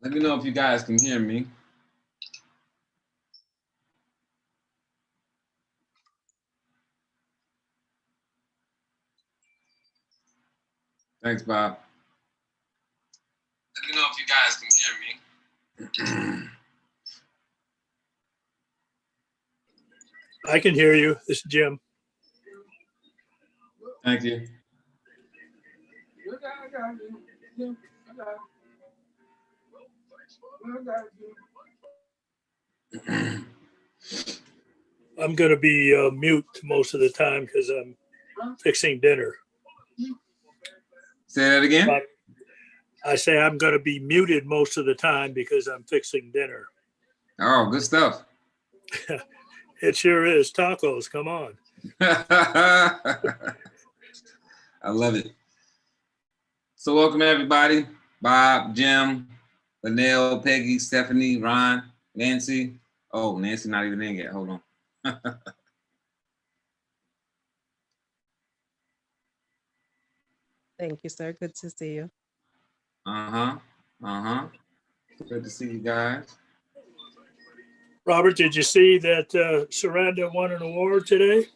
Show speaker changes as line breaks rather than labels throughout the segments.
Let me know if you guys can hear me. Thanks, Bob. Let me know if you guys can hear me.
I can hear you. This is Jim.
Thank you.
I'm going to be mute most of the time because I'm fixing dinner.
Say that again.
But I say I'm going to be muted most of the time because I'm fixing dinner.
Oh, good stuff.
It sure is. Tacos, come on.
I love it. So welcome everybody. Bob, Jim, Linnell, Peggy, Stephanie, Ron, Nancy. Oh, Nancy not even in yet. Hold on.
Thank you, sir. Good to see you.
Good to see you guys.
Robert, did you see that Saranda won an award today?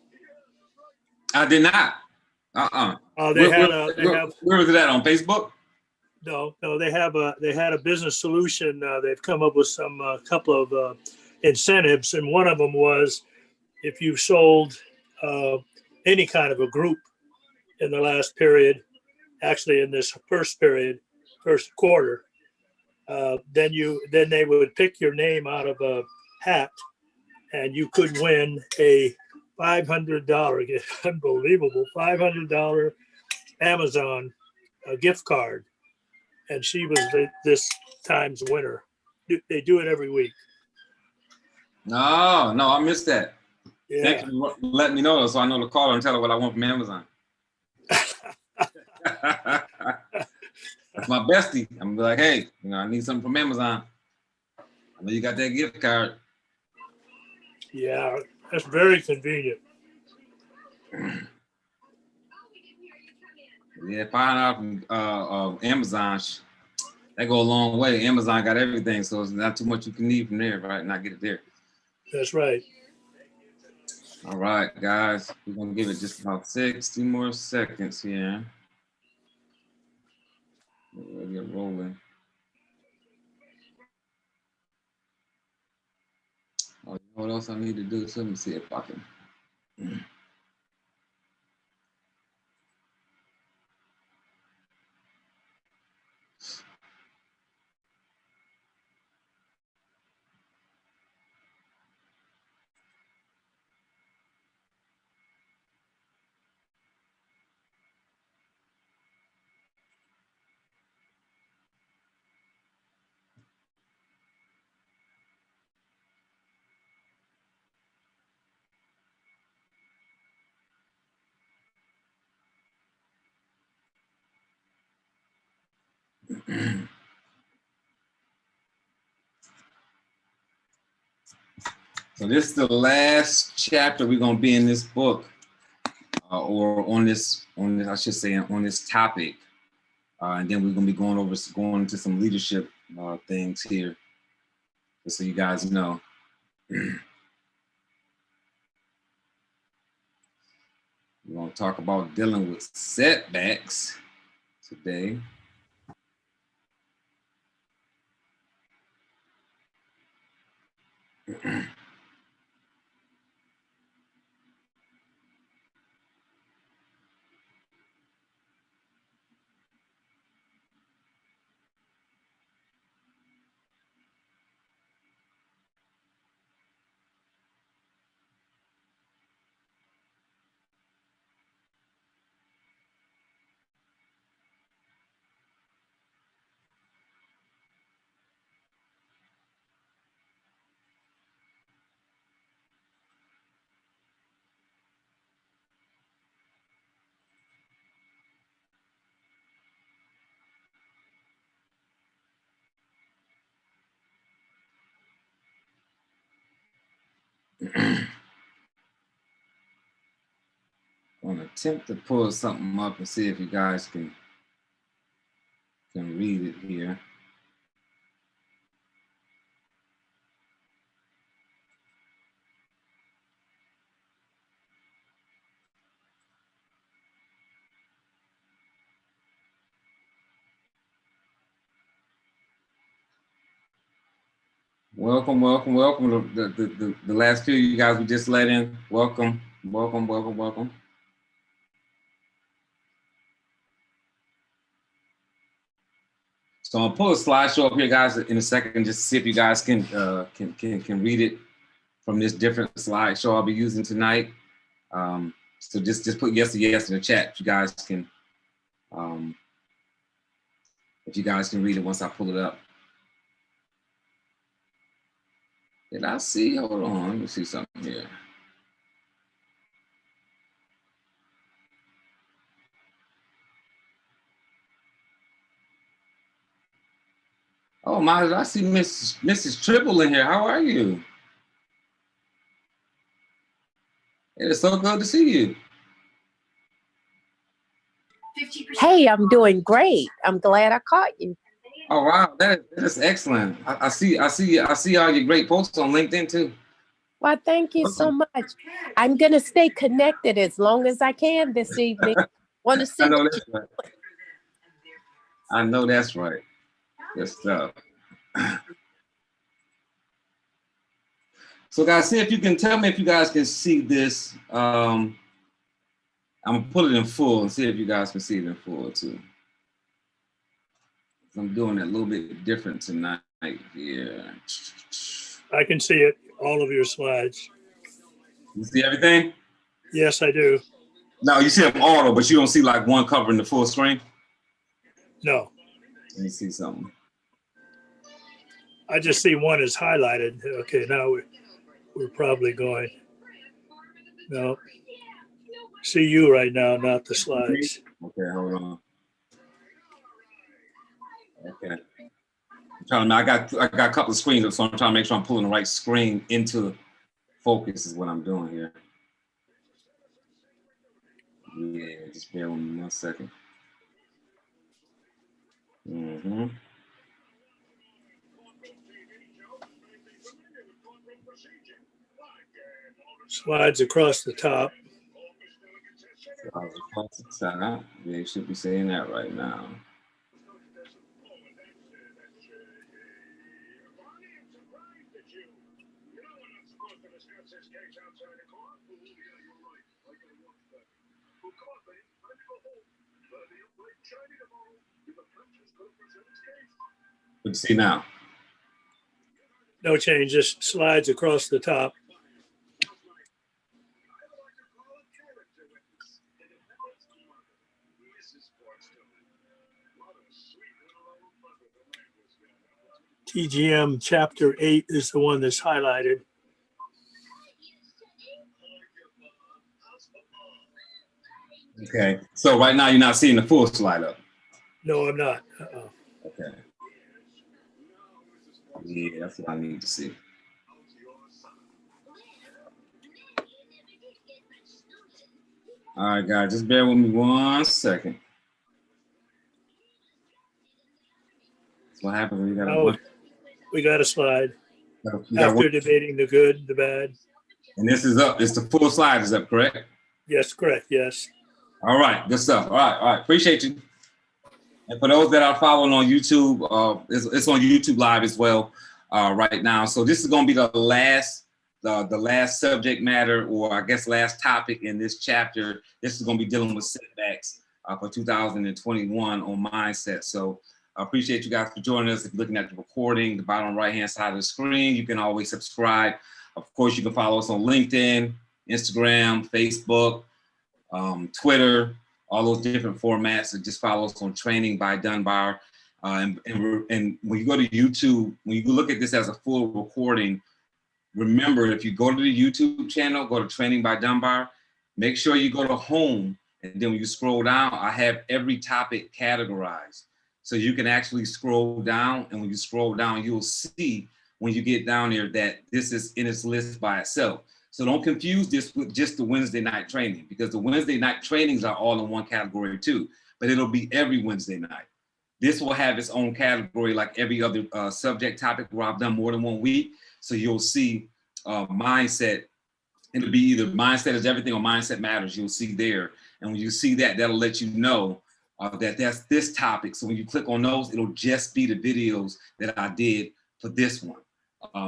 I did not. Where was it at, on Facebook?
No, they had a business solution. They've come up with some couple of incentives, and one of them was if you've sold any kind of a group in the last period, actually in this first quarter, then they would pick your name out of a hat, and you could win a $500, unbelievable $500 Amazon gift card. And she was this time's winner. They do it every week.
No, I missed that.
Yeah.
Thank you for letting me know so I know to call her and tell her what I want from Amazon. That's my bestie. I'm like, hey, I need something from Amazon. I know you got that gift card.
Yeah, that's very convenient.
Yeah, $5 from Amazon, that go a long way. Amazon got everything, so it's not too much you can need from there, right? Not get it there.
That's right.
All right, guys, we're gonna give it just about 60 more seconds here. We'll get rolling. Oh, you know what else I need to do? So let me see if I can. So this is the last chapter we're gonna be in this book, or on this, I should say, on this topic, and then we're gonna be going into some leadership things here, just so you guys know. We're gonna talk about dealing with setbacks today. I'm gonna attempt to pull something up and see if you guys can read it here. Welcome, welcome, welcome. The last few you guys we just let in. Welcome, welcome, welcome, welcome. So I'll pull a slideshow up here, guys, in a second, just to see if you guys can read it from this different slideshow I'll be using tonight. So just put yes or yes in the chat if you guys can read it once I pull it up. Did I see? Hold on, let me see something here. Oh my, I see Mrs. Triple in here. How are you? It is so good to see you.
Hey, I'm doing great. I'm glad I caught you.
Oh wow, that is excellent. I see all your great posts on LinkedIn too.
Well, thank you so much. I'm gonna stay connected as long as I can this evening. Want to see?
I know that's right. I know that's right. Good stuff. So guys, see if you can tell me if you guys can see this. I'm gonna put it in full and see if you guys can see it in full too. I'm doing it a little bit different tonight here.
I can see it, all of your slides.
You see everything?
Yes, I do.
No, you see them auto, but you don't see like one covering the full screen?
No.
Let me see something.
I just see one is highlighted. Okay, now we're probably going. No. See you right now, not the slides.
Okay, hold on. Okay. I got a couple of screens up, so I'm trying to make sure I'm pulling the right screen into focus is what I'm doing here. Yeah, just bear with me 1 second. Mm-hmm.
Slides across the top.
Across the top. Yeah, you should be saying that right now. What do you see now?
No change, just slides across the top. TGM chapter 8 is the one that's highlighted.
Okay, so right now you're not seeing the full slide up.
No, I'm not.
Okay. Yeah, that's what I need to see. All right, guys, just bear with me 1 second. That's what happens when you got
we got a slide.
After
debating the good, the bad.
And this is up. It's the full slide is up, correct?
Yes, correct. Yes.
All right, good stuff. All right. Appreciate you. And for those that are following on YouTube, it's on YouTube Live as well right now. So this is going to be the last subject matter, or I guess last topic in this chapter. This is going to be dealing with setbacks for 2021 on mindset. So I appreciate you guys for joining us. If you're looking at the recording, the bottom right-hand side of the screen, you can always subscribe. Of course, you can follow us on LinkedIn, Instagram, Facebook, Twitter, all those different formats. And just follow us on Training by Dunbar. And when you go to YouTube, when you look at this as a full recording, remember, if you go to the YouTube channel, go to Training by Dunbar, make sure you go to home. And then when you scroll down, I have every topic categorized. So you can actually scroll down. And when you scroll down, you'll see when you get down there that this is in its list by itself. So don't confuse this with just the Wednesday night training, because the Wednesday night trainings are all in one category too, but it'll be every Wednesday night. This will have its own category like every other subject topic where I've done more than 1 week. So you'll see mindset, and it'll be either mindset is everything or mindset matters. You'll see there. And when you see that, that'll let you know that that's this topic. So when you click on those, it'll just be the videos that I did for this one.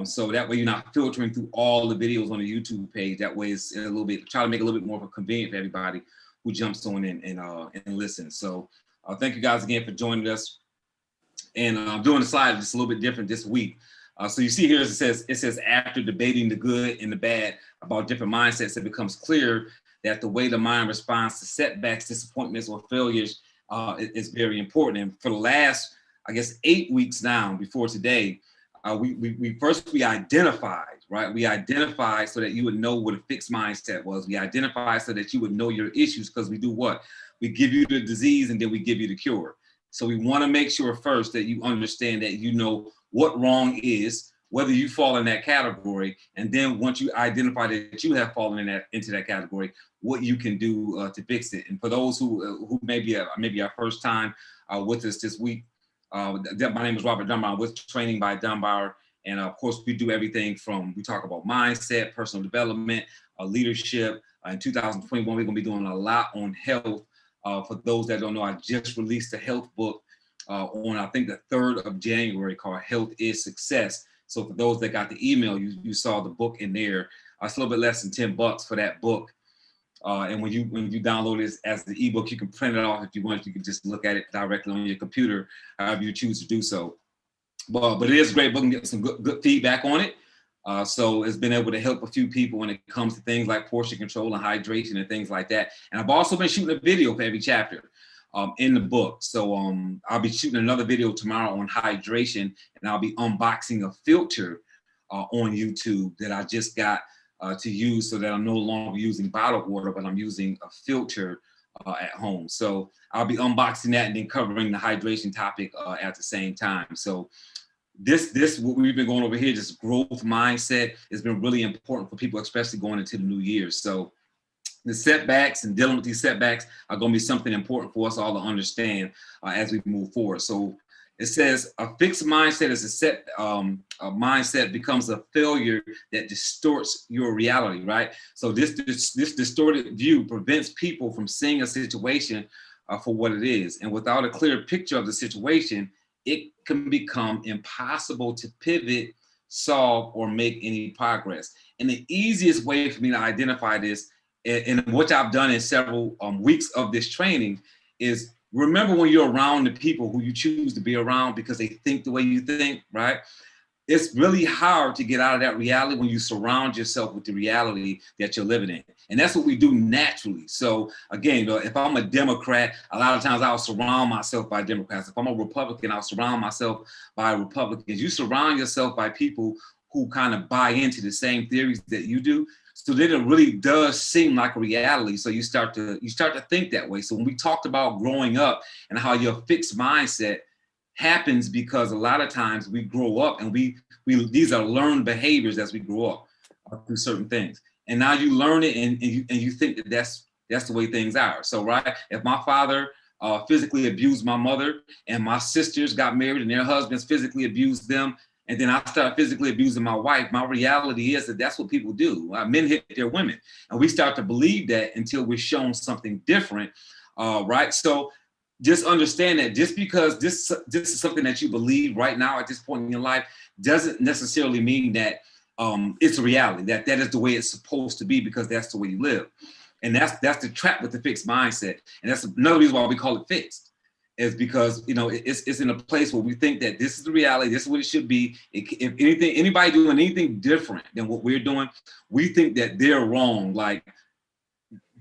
So that way you're not filtering through all the videos on the YouTube page. That way it's a little bit, try to make it a little bit more convenient for everybody who jumps on and listens. So thank you guys again for joining us. And I'm doing the slide just a little bit different this week. So you see here, it says after debating the good and the bad about different mindsets, it becomes clear that the way the mind responds to setbacks, disappointments, or failures is very important. And for the last, I guess, 8 weeks now before today, we identified, right? We identified so that you would know what a fixed mindset was. We identified so that you would know your issues, because we do what? We give you the disease and then we give you the cure. So we want to make sure first that you understand that you know what wrong is, whether you fall in that category, and then once you identify that you have fallen into that category, what you can do to fix it. And for those who maybe our first time with us this week, my name is Robert Dunbar. I'm with Training by Dunbar, and of course we do everything from, we talk about mindset, personal development, leadership. In 2021, we're going to be doing a lot on health. For those that don't know, I just released a health book on, I think, the 3rd of January called Health is Success. So for those that got the email, you saw the book in there. It's a little bit less than $10 for that book. And when you download it as the ebook, you can print it off if you want. You can just look at it directly on your computer, however you choose to do so. But it is a great book and get some good feedback on it. So it's been able to help a few people when it comes to things like portion control and hydration and things like that. And I've also been shooting a video for every chapter in the book. So I'll be shooting another video tomorrow on hydration, and I'll be unboxing a filter on YouTube that I just got to use, so that I'm no longer using bottled water, but I'm using a filter at home. So I'll be unboxing that and then covering the hydration topic at the same time. So this what we've been going over here, this growth mindset, has been really important for people, especially going into the new year. So the setbacks and dealing with these setbacks are going to be something important for us all to understand as we move forward. So it says a fixed mindset is a mindset becomes a failure that distorts your reality, right? So this distorted view prevents people from seeing a situation for what it is. And without a clear picture of the situation, it can become impossible to pivot, solve, or make any progress. And the easiest way for me to identify this, and which I've done in several weeks of this training, is remember when you're around the people who you choose to be around because they think the way you think, right? It's really hard to get out of that reality when you surround yourself with the reality that you're living in. And that's what we do naturally. So again, if I'm a Democrat, a lot of times I'll surround myself by Democrats. If I'm a Republican, I'll surround myself by Republicans. You surround yourself by people who kind of buy into the same theories that you do. So then it really does seem like a reality. So you start to think that way. So when we talked about growing up and how your fixed mindset happens, because a lot of times we grow up and we these are learned behaviors as we grow up through certain things. And now you learn it and you think that that's the way things are. So right, if my father physically abused my mother and my sisters got married and their husbands physically abused them, and then I started physically abusing my wife, my reality is that that's what people do. Men hit their women, and we start to believe that until we're shown something different, right? So just understand that just because this is something that you believe right now at this point in your life doesn't necessarily mean that it's a reality, that is the way it's supposed to be, because that's the way you live. And that's the trap with the fixed mindset. And that's another reason why we call it fixed, is because, you know, it's in a place where we think that this is the reality, this is what it should be. If anybody doing anything different than what we're doing, we think that they're wrong. Like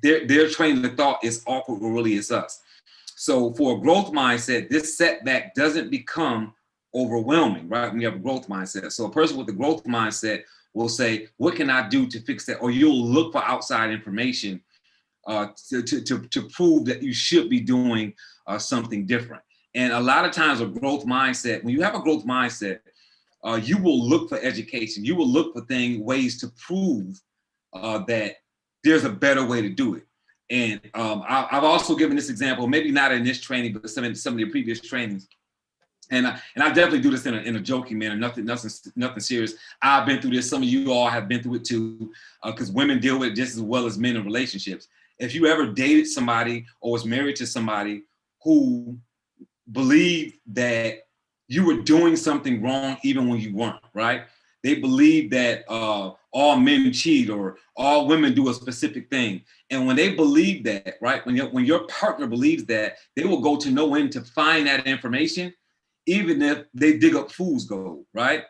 their train of thought is awkward, but really it's us. So for a growth mindset, this setback doesn't become overwhelming, right? When you have a growth mindset. So a person with a growth mindset will say, what can I do to fix that? Or you'll look for outside information to prove that you should be doing something different. And a lot of times a growth mindset, when you have a growth mindset, you will look for education. You will look for ways to prove that there's a better way to do it. And I've also given this example, maybe not in this training, but some of the previous trainings. And I definitely do this in a joking manner, nothing serious. I've been through this. Some of you all have been through it too, because women deal with it just as well as men in relationships. If you ever dated somebody or was married to somebody who believed that you were doing something wrong even when you weren't, right? they believe that all men cheat or all women do a specific thing. And when they believe that, right, when your partner believes that, they will go to no end to find that information, even if they dig up fool's gold, right?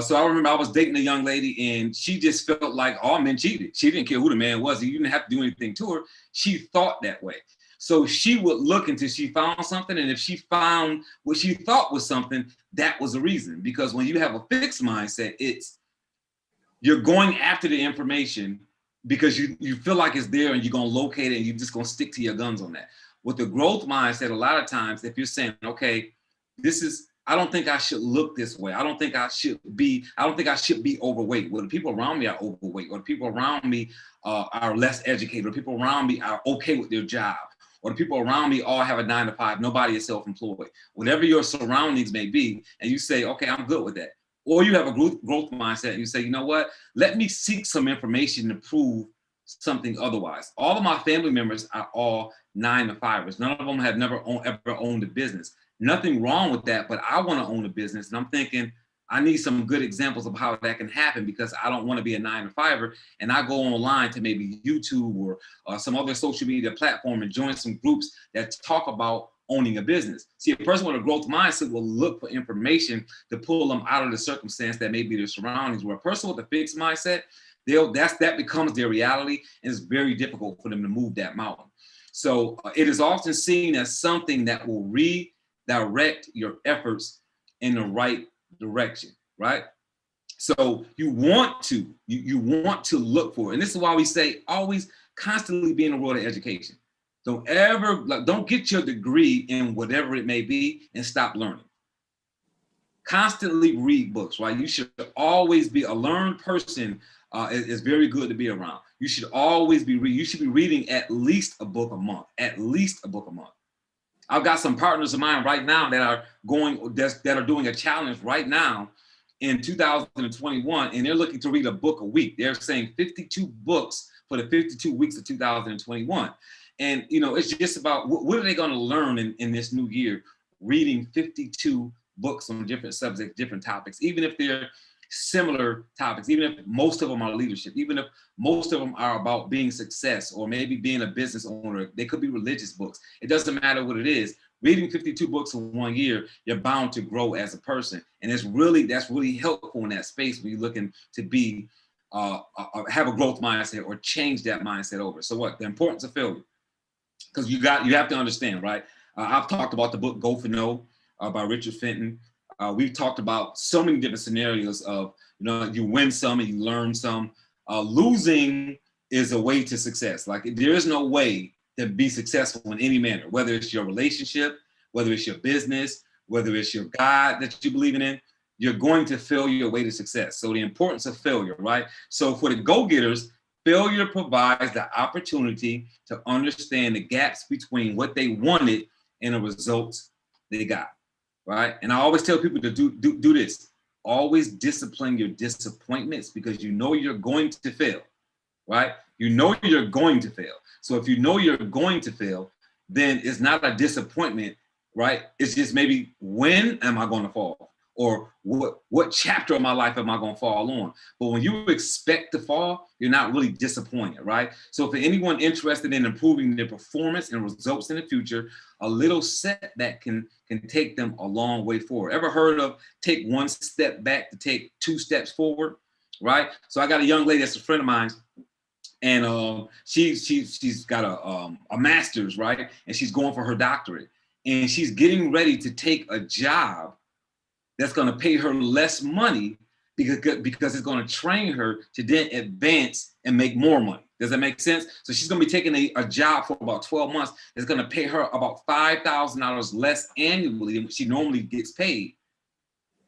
So I remember I was dating a young lady and she just felt like all men cheated. She didn't care who the man was. You didn't have to do anything to her. She thought that way. So she would look until she found something. And if she found what she thought was something, that was the reason. Because when you have a fixed mindset, you're going after the information because you feel like it's there and you're going to locate it and you're just going to stick to your guns on that. With the growth mindset, a lot of times, if you're saying, okay, I don't think I should look this way. I don't think I should be overweight. Well, the people around me are overweight, or the people around me are less educated, or people around me are okay with their job, or the people around me all have a 9-to-5. Nobody is self-employed. Whatever your surroundings may be, and you say, okay, I'm good with that. Or you have a growth mindset and you say, you know what? Let me seek some information to prove something otherwise. All of my family members are all 9-to-5ers. None of them have ever owned a business. Nothing wrong with that, but I want to own a business. And I'm thinking, I need some good examples of how that can happen because I don't want to be a 9-to-5er. And I go online to maybe YouTube or some other social media platform and join some groups that talk about owning a business. See, a person with a growth mindset will look for information to pull them out of the circumstance that may be their surroundings. Where a person with a fixed mindset, that becomes their reality, and it's very difficult for them to move that mountain. So it is often seen as something that will redirect your efforts in the right direction, right? So you want to look for it. And this is why we say always constantly be in the world of education. Don't get your degree in whatever it may be and stop learning. Constantly read books, right? You should always be a learned person. Is very good to be around. You should always be reading. You should be reading at least a book a month. At least a book a month. I've got some partners of mine right now that are doing a challenge right now in 2021, and they're looking to read a book a week. They're saying 52 books for the 52 weeks of 2021. And, it's just about what are they going to learn in this new year, reading 52 books on different subjects, different topics, even if they're similar topics, even if most of them are leadership, even if most of them are about being success or maybe being a business owner. They could be religious books. It doesn't matter what it is. Reading 52 books in 1 year, you're bound to grow as a person. And that's really helpful in that space when you're looking to be have a growth mindset or change that mindset over. So what? The importance of failure. Because you have to understand, right? I've talked about the book Go for No by Richard Fenton. We've talked about so many different scenarios of, you win some and you learn some. Losing is a way to success. Like there is no way to be successful in any manner, whether it's your relationship, whether it's your business, whether it's your God that you believe in, you're going to fail your way to success. So the importance of failure, right? So for the go-getters, failure provides the opportunity to understand the gaps between what they wanted and the results they got, right? And I always tell people to do this. Always discipline your disappointments because you know you're going to fail, right? You know you're going to fail. So if you know you're going to fail, then it's not a disappointment, right? It's just maybe when am I going to fall? Or what chapter of my life am I going to fall on? But when you expect to fall, you're not really disappointed, right? So for anyone interested in improving their performance and results in the future, a little setback can take them a long way forward. Ever heard of take one step back to take 2 steps forward, right? So I got a young lady that's a friend of mine, and she's got a master's, right? And she's going for her doctorate, and she's getting ready to take a job that's going to pay her less money because it's going to train her to then advance and make more money. Does that make sense? So she's going to be taking a job for about 12 months. It's going to pay her about $5,000 less annually than she normally gets paid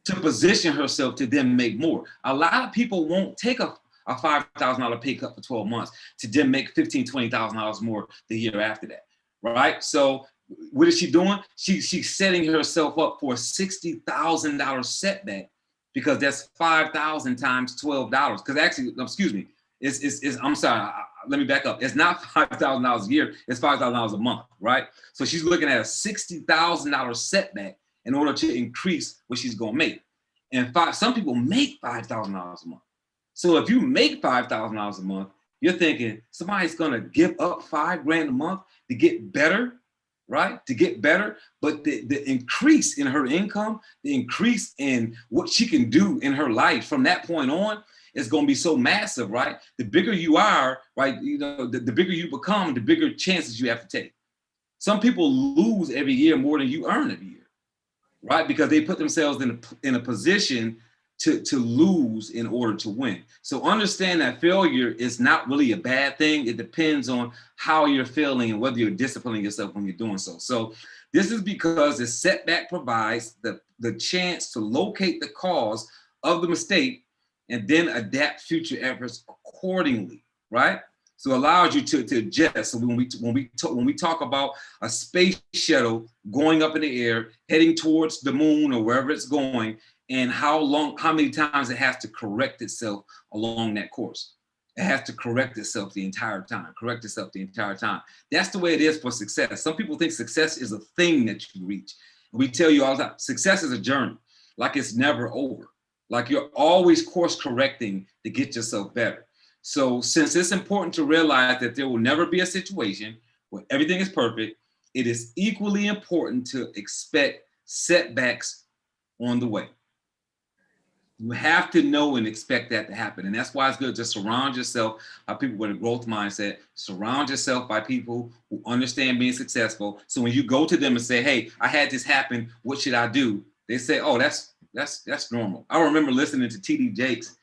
to position herself to then make more. A lot of people won't take a $5,000 pay cut for 12 months to then make $15,000, $20,000 more the year after that, right? So what is she doing? She's setting herself up for a $60,000 setback because that's 5,000 times $12. Because actually, excuse me, it's I'm sorry. Let me back up. It's not $5,000 a year. It's $5,000 a month, right? So she's looking at a $60,000 setback in order to increase what she's gonna make. And some people make $5,000 a month. So if you make $5,000 a month, you're thinking somebody's gonna give up $5,000 a month to get better, right? To get better. But the increase in her income, the increase in what she can do in her life from that point on is gonna be so massive, right? The bigger you are, right? You know, the bigger you become, the bigger chances you have to take. Some people lose every year more than you earn every year, right? Because they put themselves in a position to lose in order to win. So understand that failure is not really a bad thing. It depends on how you're feeling and whether you're disciplining yourself when you're doing so. So this is because the setback provides the chance to locate the cause of the mistake and then adapt future efforts accordingly, right? So it allows you to adjust. So when we talk about a space shuttle going up in the air, heading towards the moon or wherever it's going, and how many times it has to correct itself along that course. It has to correct itself the entire time, That's the way it is for success. Some people think success is a thing that you reach. We tell you all the time, success is a journey, like it's never over. Like you're always course correcting to get yourself better. So since it's important to realize that there will never be a situation where everything is perfect, it is equally important to expect setbacks on the way. You have to know and expect that to happen. And that's why it's good to surround yourself by people with a growth mindset. Surround yourself by people who understand being successful. So when you go to them and say, hey, I had this happen, what should I do? They say, oh, that's normal. I remember listening to TD Jakes,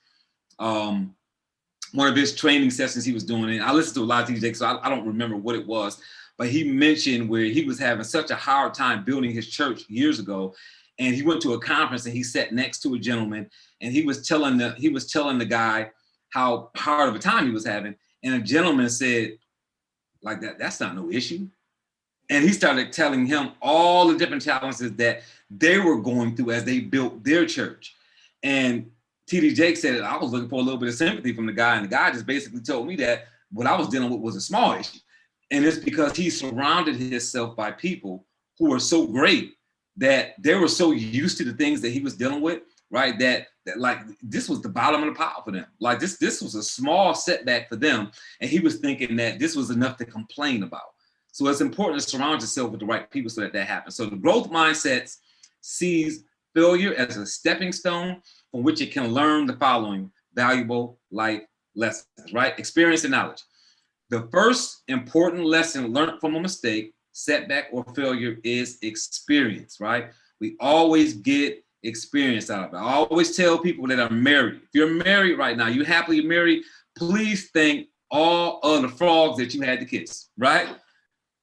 one of his training sessions he was doing. And I listened to a lot of TD Jakes, so I don't remember what it was. But he mentioned where he was having such a hard time building his church years ago. And he went to a conference and he sat next to a gentleman and he was telling the guy how hard of a time he was having. And a gentleman said, like, that's not no issue. And he started telling him all the different challenges that they were going through as they built their church. And TD Jakes said, I was looking for a little bit of sympathy from the guy. And the guy just basically told me that what I was dealing with was a small issue. And it's because he surrounded himself by people who were so great that they were so used to the things that he was dealing with, right? That like this was the bottom of the pile for them. Like this was a small setback for them. And he was thinking that this was enough to complain about. So it's important to surround yourself with the right people so that happens. So the growth mindset sees failure as a stepping stone from which it can learn the following valuable life lessons, right? Experience and knowledge. The first important lesson learned from a mistake, setback, or failure is experience, right? We always get experience out of it. I always tell people that are married, if you're married right now, you happily married, please thank all of the frogs that you had to kiss, right?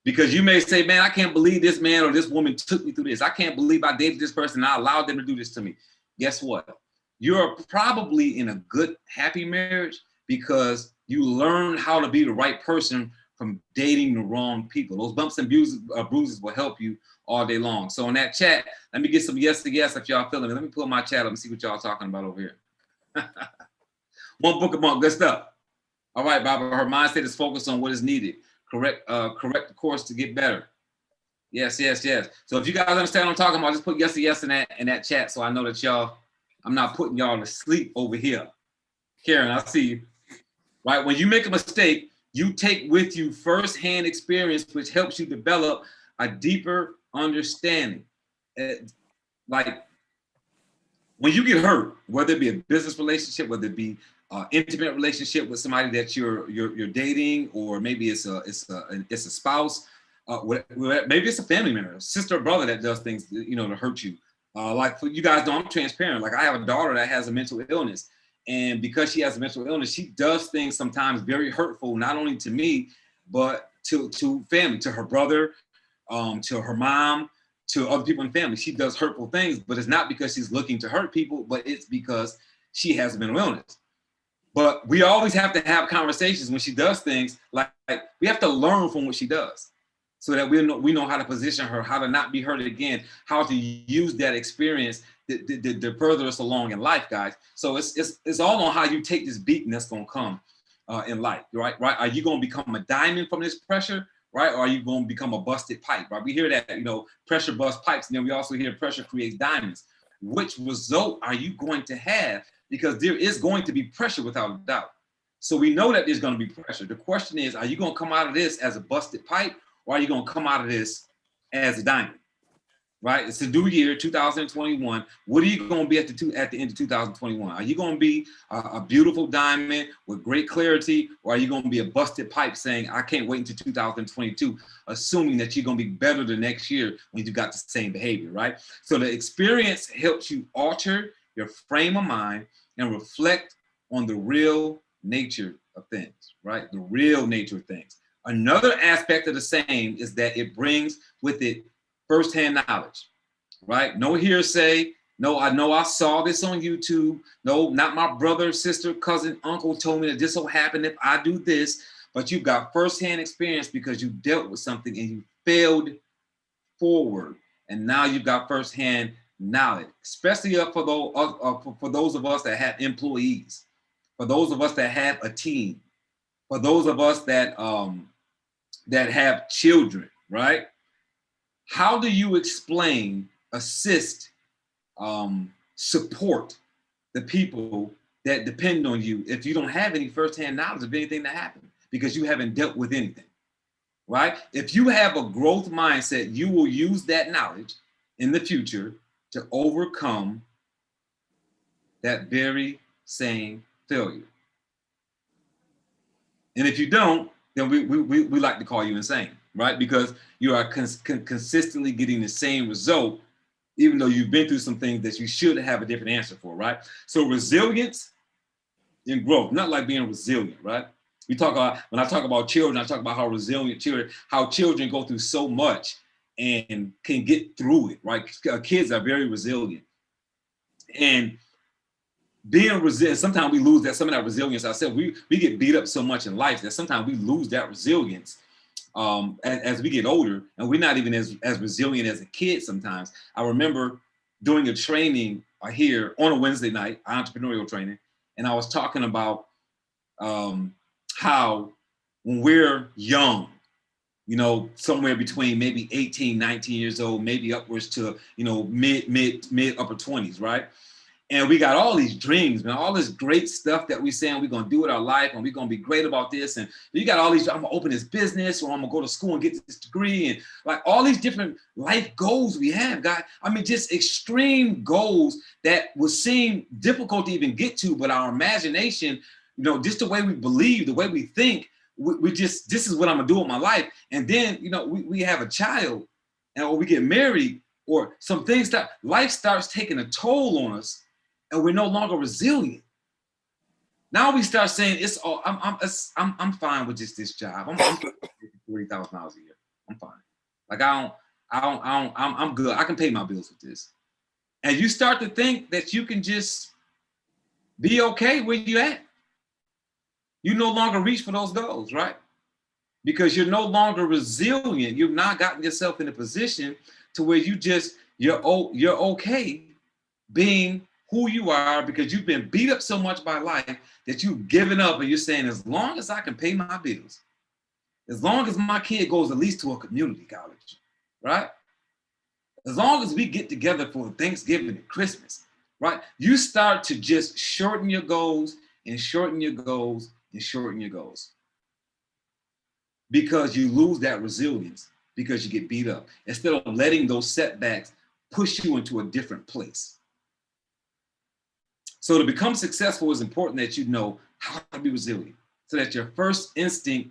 Because you may say, man, I can't believe this man or this woman took me through this. I can't believe I dated this person and I allowed them to do this to me. Guess what? You're probably in a good, happy marriage because you learn how to be the right person from dating the wrong people. Those bumps and bruises will help you all day long. So in that chat, let me get some yes to yes if y'all feeling it. Let me pull my chat up and see what y'all talking about over here. One book a month, good stuff. All right, Barbara, her mindset is focused on what is needed. Correct the course to get better. Yes. So if you guys understand what I'm talking about, just put yes to yes in that chat so I know that I'm not putting y'all to sleep over here. Karen, I see you. Right, when you make a mistake, you take with you firsthand experience, which helps you develop a deeper understanding. Like when you get hurt, whether it be a business relationship, whether it be intimate relationship with somebody that you're dating, or maybe it's a spouse, maybe it's a family member, a sister or brother that does things, to hurt you. Like for you guys know, I'm transparent. Like I have a daughter that has a mental illness. And because she has a mental illness, she does things sometimes very hurtful, not only to me, but to family, to her brother, to her mom, to other people in family. She does hurtful things, but it's not because she's looking to hurt people, but it's because she has a mental illness. But we always have to have conversations when she does things, like we have to learn from what she does so that we know how to position her, how to not be hurt again, how to use that experience to further us along in life, guys. So it's all on how you take this beating that's gonna come in life, right? Are you gonna become a diamond from this pressure, right? Or are you gonna become a busted pipe, right? We hear that, pressure busts pipes, and then we also hear pressure creates diamonds. which result are you going to have? Because there is going to be pressure without a doubt. So we know that there's going to be pressure. The question is, are you going to come out of this as a busted pipe, or are you going to come out of this as a diamond? Right? It's a new year, 2021. What are you going to be at the end of 2021? Are you going to be a beautiful diamond with great clarity, or are you going to be a busted pipe saying, I can't wait until 2022, assuming that you're going to be better the next year when you got the same behavior, right? So the experience helps you alter your frame of mind and reflect on the real nature of things, right? The real nature of things. Another aspect of the same is that it brings with it firsthand knowledge, right? No hearsay. No, I know I saw this on YouTube. No, not my brother, sister, cousin, uncle told me that this will happen if I do this. But you've got firsthand experience because you dealt with something and you failed forward. And now you've got firsthand knowledge, especially for those of us that have employees, for those of us that have a team, for those of us that have children, right? How do you explain, assist, support the people that depend on you if you don't have any firsthand knowledge of anything that happened because you haven't dealt with anything, right? If you have a growth mindset, you will use that knowledge in the future to overcome that very same failure. And if you don't, then we like to call you insane, right? Because you are consistently getting the same result, even though you've been through some things that you should have a different answer for, right? So resilience and growth, not like being resilient, right? We talk about, when I talk about children, I talk about how resilient children, how children go through so much and can get through it, right? Kids are very resilient. And being resilient, sometimes we lose that, some of that resilience ourselves. We get beat up so much in life that sometimes we lose that resilience as we get older, and we're not even as resilient as a kid sometimes. I remember doing a training here on a Wednesday night, entrepreneurial training, and I was talking about how when we're young, you know, somewhere between maybe 18, 19 years old, maybe upwards to, you know, mid upper 20s, right? And we got all these dreams, man, all this great stuff that we saying we're gonna do with our life and we're gonna be great about this. And you got all these, I'm gonna open this business, or I'm gonna go to school and get this degree, and like all these different life goals we have, God. I mean, just extreme goals that would seem difficult to even get to, but our imagination, you know, just the way we believe, the way we think, we just, this is what I'm gonna do with my life. And then, you know, we have a child, or we get married, or some things that life starts taking a toll on us, and we're no longer resilient. Now we start saying, it's all, I'm fine with just this job. I'm $40,000 a year. I'm fine. Like I'm good. I can pay my bills with this. And you start to think that you can just be okay where you at. You no longer reach for those goals, right? Because you're no longer resilient. You've not gotten yourself in a position to where you're okay being who you are, because you've been beat up so much by life that you've given up, and you're saying, as long as I can pay my bills, as long as my kid goes at least to a community college, right? As long as we get together for Thanksgiving and Christmas, right? You start to just shorten your goals and shorten your goals and shorten your goals, because you lose that resilience because you get beat up, instead of letting those setbacks push you into a different place. So to become successful, it's important that you know how to be resilient, so that your first instinct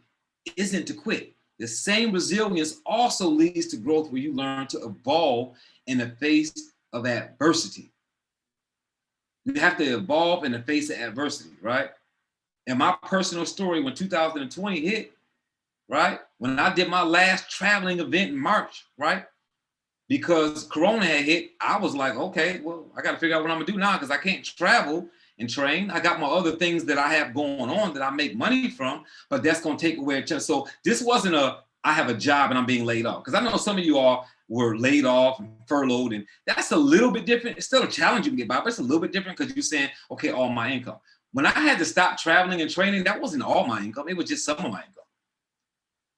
isn't to quit. The same resilience also leads to growth, where you learn to evolve in the face of adversity. You have to evolve in the face of adversity, right? And my personal story, when 2020 hit, right? When I did my last traveling event in March, right? Because Corona had hit, I was like, okay, well, I got to figure out what I'm gonna do now, because I can't travel and train. I got my other things that I have going on that I make money from, but that's gonna take away a chance. So this wasn't I have a job and I'm being laid off, because I know some of you all were laid off and furloughed, and that's a little bit different. It's still a challenge you can get by, but it's a little bit different because you're saying, okay, all my income. When I had to stop traveling and training, that wasn't all my income. It was just some of my income.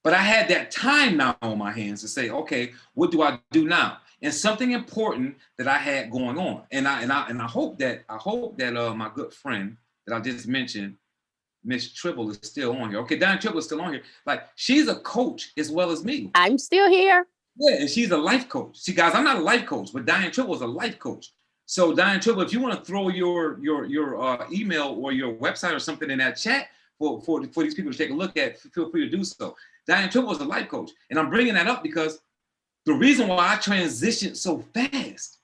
But I had that time now on my hands to say, okay, what do I do now? and something important that I had going on. And I hope that my good friend that I just mentioned, Miss Tribble, is still on here. Okay, Diane Tribble is still on here. Like, she's a coach as well as me.
I'm still here.
Yeah, and she's a life coach. See, guys, I'm not a life coach, but Diane Tribble is a life coach. So Diane Tribble, if you want to throw your email or your website or something in that chat for these people to take a look at, feel free to do so. Diane Tribble is a life coach. And I'm bringing that up because the reason why I transitioned so fast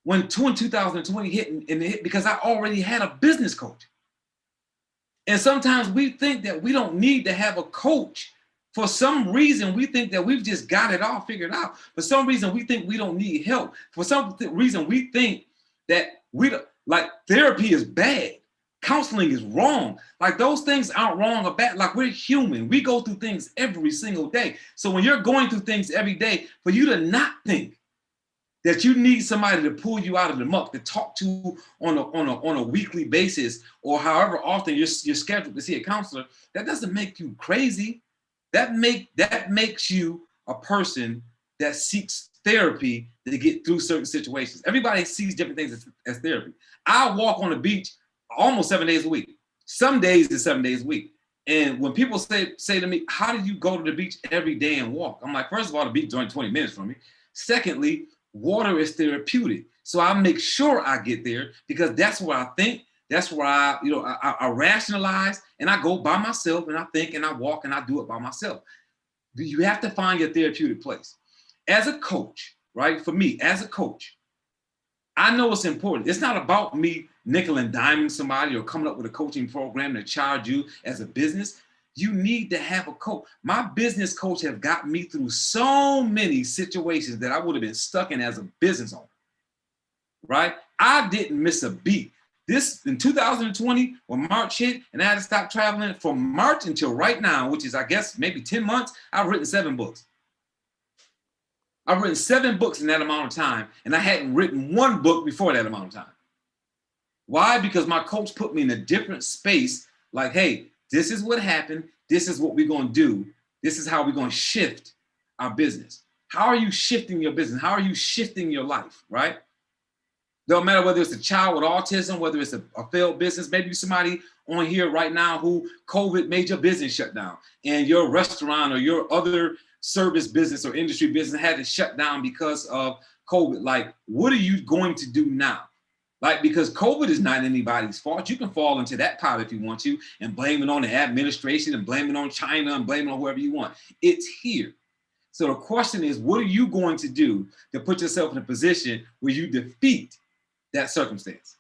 when 2020 hit, because I already had a business coach. And sometimes we think that we don't need to have a coach. For some reason, we think that we've just got it all figured out. For some reason, we think we don't need help. For some reason, we think that therapy is bad. Counseling is wrong. Like, those things aren't wrong or bad. Like, we're human. We go through things every single day. So when you're going through things every day, for you to not think that you need somebody to pull you out of the muck, to talk to on a weekly basis, or however often you're scheduled to see a counselor, that doesn't make you crazy. That makes you a person that seeks therapy to get through certain situations. Everybody sees different things as therapy. I walk on the beach almost 7 days a week. Some days is 7 days a week. And when people say to me, how do you go to the beach every day and walk? I'm like, first of all, the beach is only 20 minutes from me. Secondly, water is therapeutic. So I make sure I get there because that's where I think, that's where I rationalize, and I go by myself, and I think and I walk and I do it by myself. You have to find your therapeutic place. As a coach, right? For me, as a coach, I know it's important. It's not about me nickel and diming somebody or coming up with a coaching program to charge you as a business. You need to have a coach. My business coach have got me through so many situations that I would have been stuck in as a business owner, right? I didn't miss a beat. This in 2020, when March hit and I had to stop traveling, from March until right now, which is, I guess, maybe 10 months, I've written 7 books. I've written 7 books in that amount of time, and I hadn't written 1 book before that amount of time. Why? Because my coach put me in a different space, like, hey, this is what happened. This is what we're going to do. This is how we're going to shift our business. How are you shifting your business? How are you shifting your life, right? Don't matter whether it's a child with autism, whether it's a failed business, maybe somebody on here right now who COVID made your business shut down, and your restaurant or your other service business or industry business had to shut down because of COVID. Like, what are you going to do now? Like, because COVID is not anybody's fault. You can fall into that pot if you want to and blame it on the administration and blame it on China and blame it on whoever you want. It's here. So the question is, what are you going to do to put yourself in a position where you defeat that circumstance,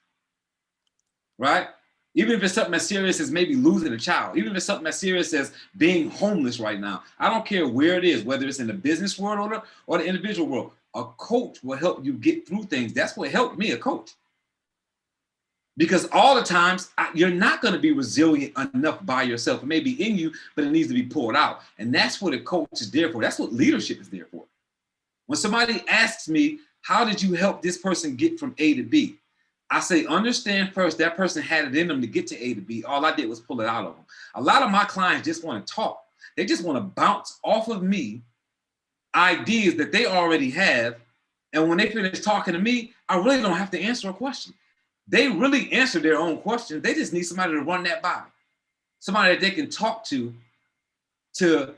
right? Even if it's something as serious as maybe losing a child, even if it's something as serious as being homeless right now, I don't care where it is, whether it's in the business world or the individual world, a coach will help you get through things. That's what helped me, a coach. Because all the times, you're not going to be resilient enough by yourself. It may be in you, but it needs to be poured out. And that's what a coach is there for. That's what leadership is there for. When somebody asks me, how did you help this person get from A to B? I say, understand first, that person had it in them to get to A to B. All I did was pull it out of them. A lot of my clients just want to talk. They just want to bounce off of me ideas that they already have. And when they finish talking to me, I really don't have to answer a question. They really answer their own questions. They just need somebody to run that by. Somebody that they can talk to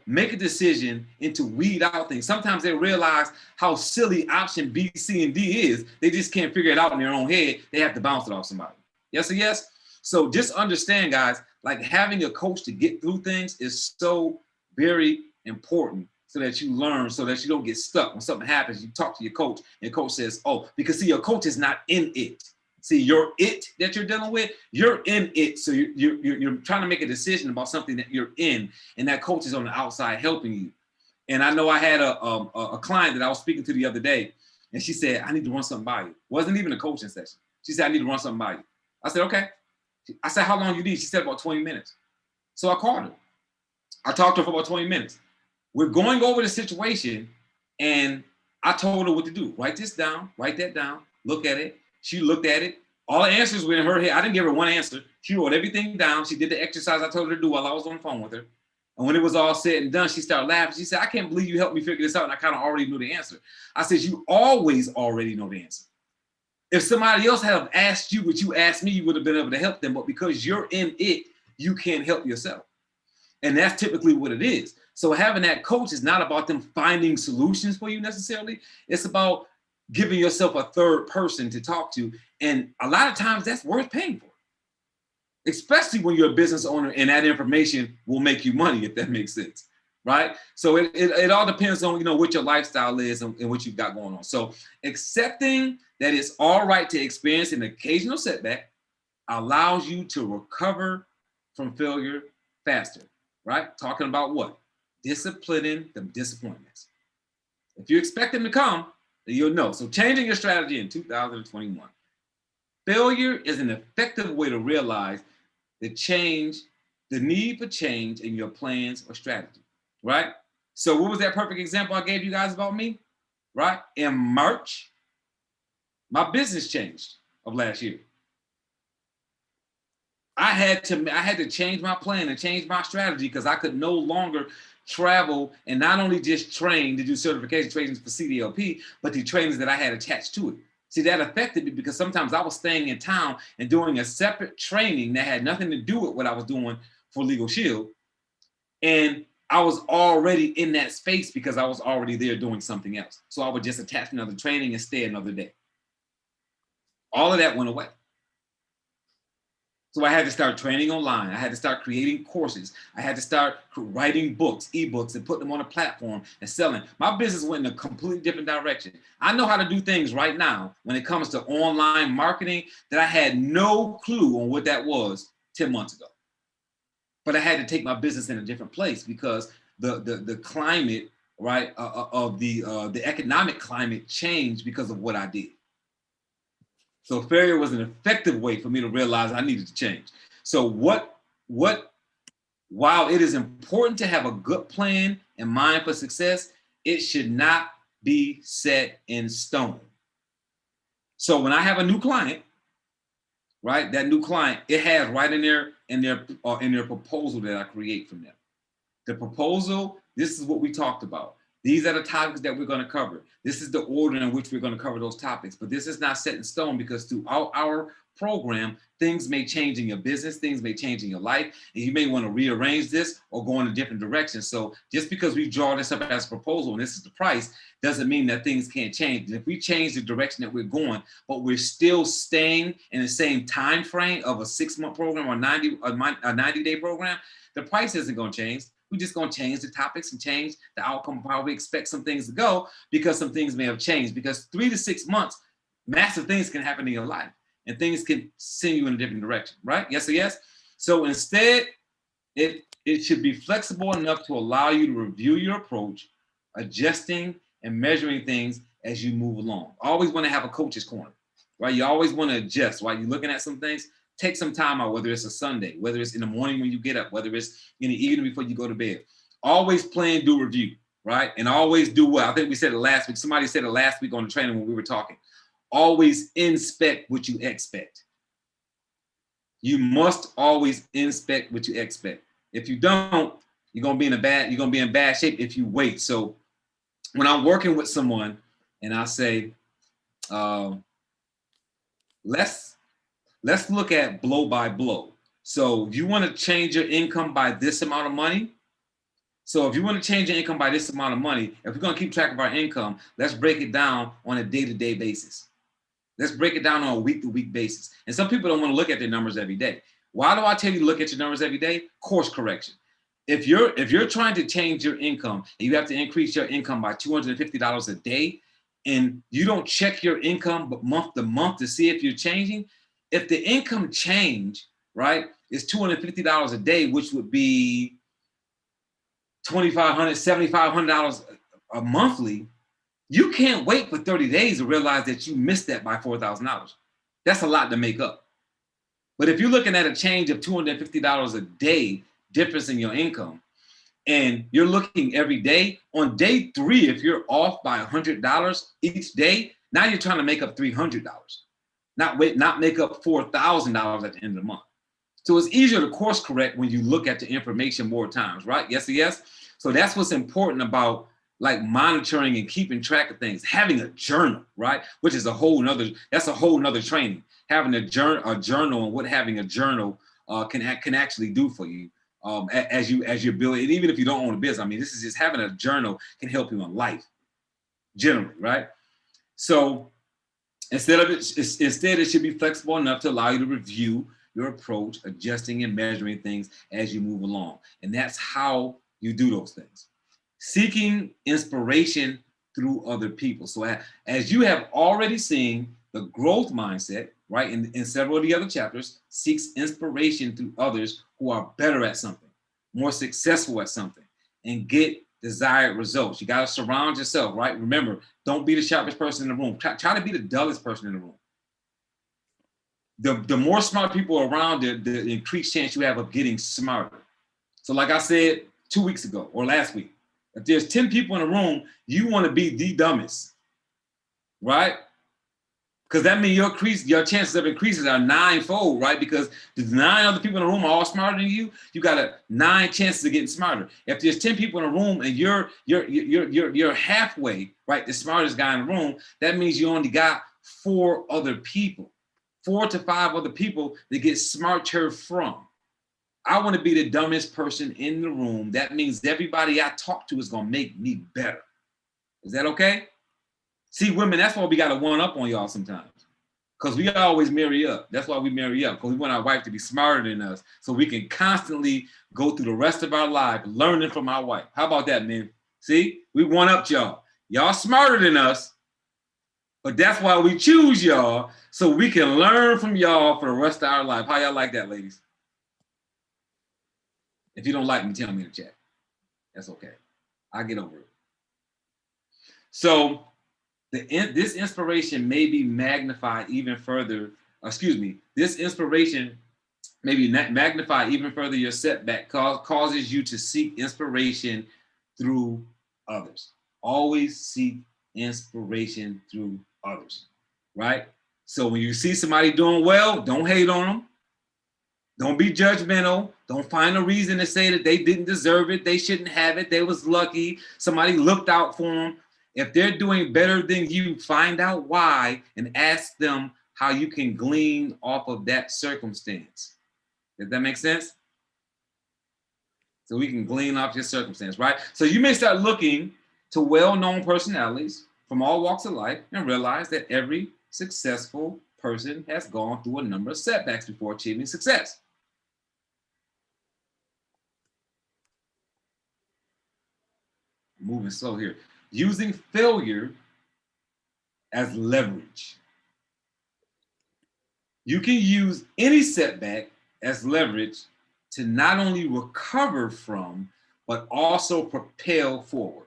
make a decision and to weed out things. Sometimes they realize how silly option B, C, and D is. They just can't figure it out in their own head. They have to bounce it off somebody. Yes or yes? So just understand, guys, like, having a coach to get through things is so very important, so that you learn, so that you don't get stuck. When something happens, you talk to your coach, and your coach says, oh, because see, your coach is not in it. See, your it that you're dealing with, you're in it. So you're trying to make a decision about something that you're in, and that coach is on the outside helping you. And I know I had a client that I was speaking to the other day, and she said, I need to run something by you. Wasn't even a coaching session. She said, I need to run something by you. I said, okay. I said, how long you need? She said, about 20 minutes. So I called her. I talked to her for about 20 minutes. We're going over the situation, and I told her what to do. Write this down, write that down, look at it. She looked at it. All the answers were in her head. I didn't give her one answer. She wrote everything down. She did the exercise I told her to do while I was on the phone with her. And when it was all said and done, she started laughing. She said, I can't believe you helped me figure this out. And I kind of already knew the answer. I said, you always already know the answer. If somebody else had asked you what you asked me, you would have been able to help them. But because you're in it, you can't help yourself. And that's typically what it is. So having that coach is not about them finding solutions for you necessarily. It's about giving yourself a third person to talk to. And a lot of times that's worth paying for, especially when you're a business owner and that information will make you money, if that makes sense, right? So it all depends on, what your lifestyle is and what you've got going on. So accepting that it's all right to experience an occasional setback allows you to recover from failure faster, right? Talking about what? Disciplining the disappointments. If you expect them to come, then you'll know. So changing your strategy in 2021. Failure is an effective way to realize the need for change in your plans or strategy, right? So what was that perfect example I gave you guys about me, right? In March, my business changed of last year. I had to change my plan and change my strategy because I could no longer travel and not only just train to do certification trainings for CDLP, but the trainings that I had attached to it. See, that affected me because sometimes I was staying in town and doing a separate training that had nothing to do with what I was doing for Legal Shield. And I was already in that space because I was already there doing something else. So I would just attach another training and stay another day. All of that went away. So I had to start training online. I had to start creating courses. I had to start writing books, ebooks, and putting them on a platform and selling. My business went in a completely different direction. I know how to do things right now when it comes to online marketing that I had no clue on what that was 10 months ago. But I had to take my business in a different place because the climate, right, of the economic climate changed because of what I did. So failure was an effective way for me to realize I needed to change. So while it is important to have a good plan in mind for success, it should not be set in stone. So when I have a new client, right, that new client, it has right in their proposal that I create from them. The proposal, this is what we talked about. These are the topics that we're going to cover. This is the order in which we're going to cover those topics. But this is not set in stone because throughout our program, things may change in your business, things may change in your life, and you may want to rearrange this or go in a different direction. So just because we draw this up as a proposal and this is the price, doesn't mean that things can't change. And if we change the direction that we're going, but we're still staying in the same time frame of a 6-month program or a 90-day program, the price isn't going to change. We're just going to change the topics and change the outcome of how we expect some things to go because some things may have changed. Because 3 to 6 months, massive things can happen in your life and things can send you in a different direction, right? Yes or yes? So instead, it should be flexible enough to allow you to review your approach, adjusting and measuring things as you move along. Always want to have a coach's corner, right? You always want to adjust, right? You're looking at some things. Take some time out, whether it's a Sunday, whether it's in the morning when you get up, whether it's in the evening before you go to bed. Always plan, do review, right? And always do what? I think we said it last week. Somebody said it last week on the training when we were talking. Always inspect what you expect. You must always inspect what you expect. If you don't, you're gonna be in bad shape if you wait. So when I'm working with someone and I say, let's look at blow by blow. So if you want to change your income by this amount of money, if we're going to keep track of our income, let's break it down on a day-to-day basis. Let's break it down on a week-to-week basis. And some people don't want to look at their numbers every day. Why do I tell you to look at your numbers every day? Course correction. If you're trying to change your income and you have to increase your income by $250 a day, and you don't check your income but month to month to see if you're changing, if the income change, right, is $250 a day, which would be $2,500, $7,500 a monthly, you can't wait for 30 days to realize that you missed that by $4,000. That's a lot to make up. But if you're looking at a change of $250 a day difference in your income, and you're looking every day, on day 3, if you're off by $100 each day, now you're trying to make up $300. Not make up $4,000 at the end of the month. So it's easier to course correct when you look at the information more times, right? Yes, yes. So that's what's important about like monitoring and keeping track of things, having a journal, right? Which is that's a whole nother training. Having a journal and what having a journal can actually do for you as you build it. And even if you don't own a business, I mean, this is just having a journal can help you in life, generally, right? So instead, it should be flexible enough to allow you to review your approach, adjusting and measuring things as you move along. And that's how you do those things. Seeking inspiration through other people. So as you have already seen, the growth mindset, right, in several of the other chapters, seeks inspiration through others who are better at something, more successful at something, and get desired results. You got to surround yourself, right? Remember, don't be the sharpest person in the room. Try to be the dullest person in the room. The more smart people around, the increased chance you have of getting smarter. So like I said 2 weeks ago or last week, if there's 10 people in a room, you want to be the dumbest, right? Because that means your chances of increases are 9-fold, right? Because the 9 other people in the room are all smarter than you. You got 9 chances of getting smarter. If there's 10 people in a room and you're halfway, right, the smartest guy in the room, that means you only got 4 other people, 4 to 5 other people that get smarter from. I want to be the dumbest person in the room. That means everybody I talk to is going to make me better. Is that okay? See, women, that's why we got to one up on y'all sometimes. Because we always marry up. That's why we marry up. Because we want our wife to be smarter than us. So we can constantly go through the rest of our life learning from our wife. How about that, man? See, we one up y'all. Y'all smarter than us. But that's why we choose y'all. So we can learn from y'all for the rest of our life. How y'all like that, ladies? If you don't like me, tell me in the chat. That's okay. I'll get over it. So this inspiration may be magnified even further. This inspiration may be magnified even further. Your setback causes you to seek inspiration through others. Always seek inspiration through others, right? So when you see somebody doing well, don't hate on them. Don't be judgmental. Don't find a reason to say that they didn't deserve it. They shouldn't have it. They was lucky. Somebody looked out for them. If they're doing better than you, find out why and ask them how you can glean off of that circumstance. Does that make sense? So we can glean off your circumstance, right? So you may start looking to well-known personalities from all walks of life and realize that every successful person has gone through a number of setbacks before achieving success. Moving slow here. Using failure as leverage. You can use any setback as leverage to not only recover from, but also propel forward.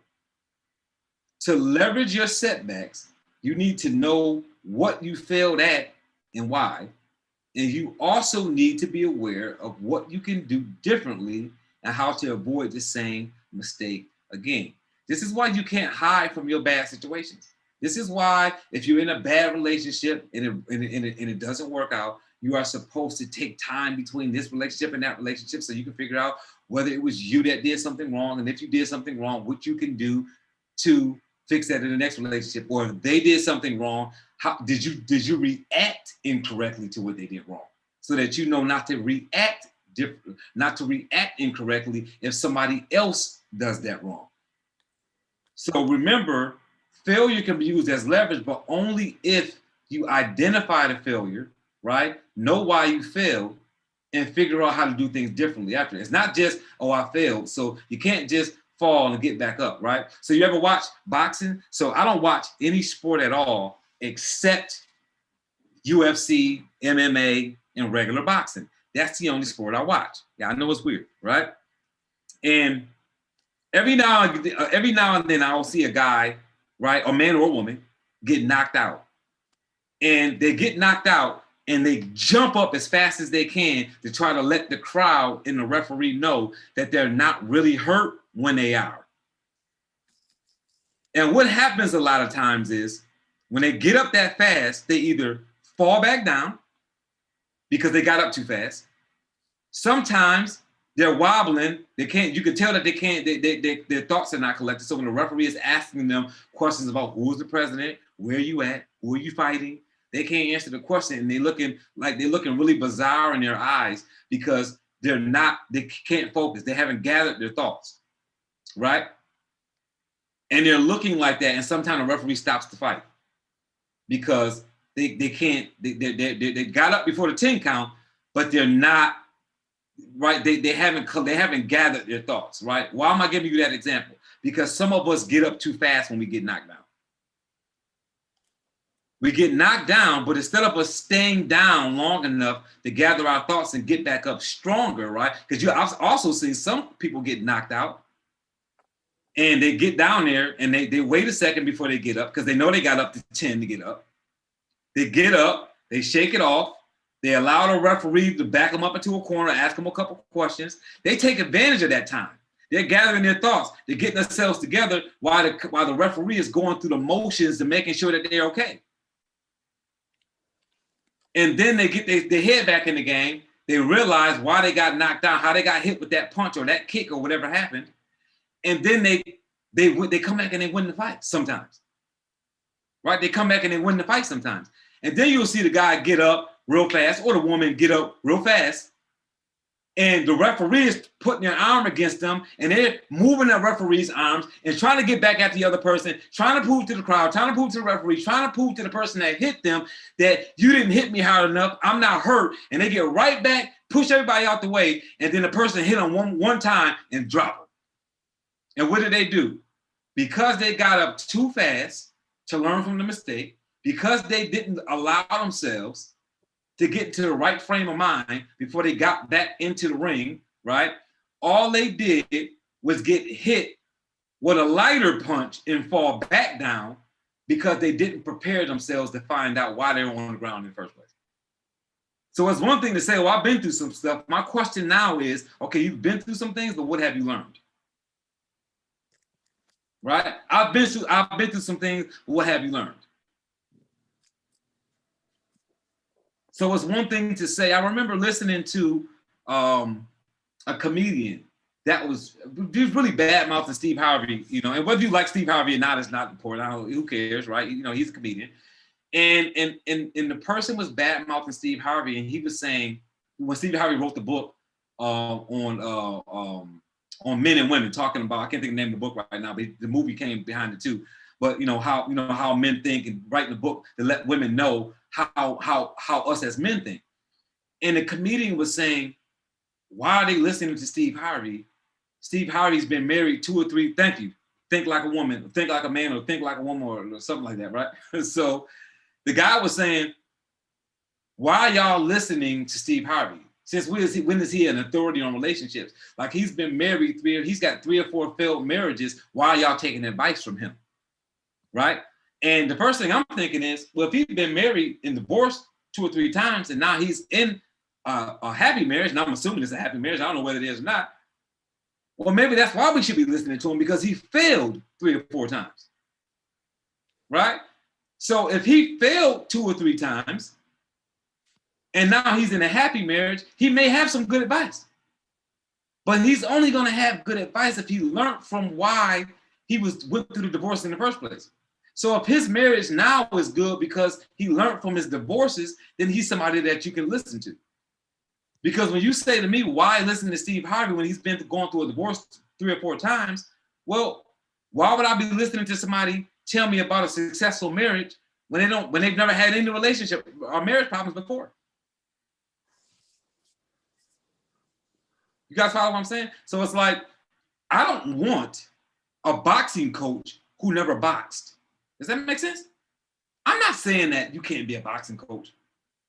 To leverage your setbacks, you need to know what you failed at and why. And you also need to be aware of what you can do differently and how to avoid the same mistake again. This is why you can't hide from your bad situations. This is why if you're in a bad relationship and it doesn't work out, you are supposed to take time between this relationship and that relationship so you can figure out whether it was you that did something wrong, and if you did something wrong, what you can do to fix that in the next relationship. Or if they did something wrong, how did you react incorrectly to what they did wrong? So that you know not to react incorrectly if somebody else does that wrong. So remember, failure can be used as leverage, but only if you identify the failure, right? Know why you failed and figure out how to do things differently after. It's not just, oh, I failed. So you can't just fall and get back up, right? So you ever watch boxing? So I don't watch any sport at all except UFC, MMA, and regular boxing. That's the only sport I watch. Yeah, I know it's weird, right? And every now and then I'll see a guy, right, a man or a woman, get knocked out. And they get knocked out and they jump up as fast as they can to try to let the crowd and the referee know that they're not really hurt when they are. And what happens a lot of times is when they get up that fast, they either fall back down because they got up too fast, Sometimes they're wobbling. They can't. You can tell that they can't. Their thoughts are not collected. So when the referee is asking them questions about who's the president, where are you at, who are you fighting, they can't answer the question, and they're looking really bizarre in their eyes because they can't focus. They haven't gathered their thoughts, right? And they're looking like that, and sometimes the referee stops the fight because they can't. They got up before the 10 count, but they're not. Right, they haven't gathered their thoughts, right? Why am I giving you that example? Because some of us get up too fast when we get knocked down. We get knocked down, but instead of us staying down long enough to gather our thoughts and get back up stronger, right? Because I've also seen some people get knocked out and they get down there and they wait a second before they get up because they know they got up to 10 to get up. They get up, they shake it off. They allow the referee to back them up into a corner, ask them a couple questions. They take advantage of that time. They're gathering their thoughts. They're getting themselves together while the referee is going through the motions to making sure that they're okay. And then they get their head back in the game. They realize why they got knocked down, how they got hit with that punch or that kick or whatever happened. And then they come back and they win the fight sometimes. Right? They come back and they win the fight sometimes. And then you'll see the guy get up real fast, or the woman get up real fast, and the referee is putting their arm against them, and they're moving the referee's arms and trying to get back at the other person, trying to prove to the crowd, trying to prove to the referee, trying to prove to the person that hit them that you didn't hit me hard enough, I'm not hurt, and they get right back, push everybody out the way, and then the person hit them one time and drop them. And what did they do? Because they got up too fast to learn from the mistake, because they didn't allow themselves to get into the right frame of mind before they got back into the ring, right? All they did was get hit with a lighter punch and fall back down because they didn't prepare themselves to find out why they were on the ground in the first place. So it's one thing to say, well, I've been through some stuff. My question now is, okay, you've been through some things, but what have you learned? Right? I've been through some things, but what have you learned? So it's one thing to say, I remember listening to a comedian that was really bad-mouthing Steve Harvey, you know, and whether you like Steve Harvey or not is not important. Who cares, right? You know, he's a comedian. And the person was bad-mouthing Steve Harvey, and he was saying, when Steve Harvey wrote the book on men and women, talking about, I can't think of the name of the book right now, but the movie came behind it too. But how men think, and writing the book to let women know how us as men think. And the comedian was saying, why are they listening to Steve Harvey? Steve Harvey's been married 2 or 3, thank you, think like a woman, think like a man, or think like a woman, or something like that, right? So the guy was saying, why are y'all listening to Steve Harvey? Since when is he an authority on relationships? Like, he's been married he's got 3 or 4 failed marriages. Why are y'all taking advice from him? Right? And the first thing I'm thinking is, well, if he's been married and divorced 2 or 3 times, and now he's in a happy marriage, and I'm assuming it's a happy marriage, I don't know whether it is or not, well, maybe that's why we should be listening to him, because he failed 3 or 4 times. Right? So if he failed 2 or 3 times, and now he's in a happy marriage, he may have some good advice. But he's only going to have good advice if he learned from why he went through the divorce in the first place. So if his marriage now is good because he learned from his divorces, then he's somebody that you can listen to. Because when you say to me, why listen to Steve Harvey when he's been going through a divorce 3 or 4 times? Well, why would I be listening to somebody tell me about a successful marriage when they've never had any relationship or marriage problems before? You guys follow what I'm saying? So it's like, I don't want a boxing coach who never boxed. Does that make sense? I'm not saying that you can't be a boxing coach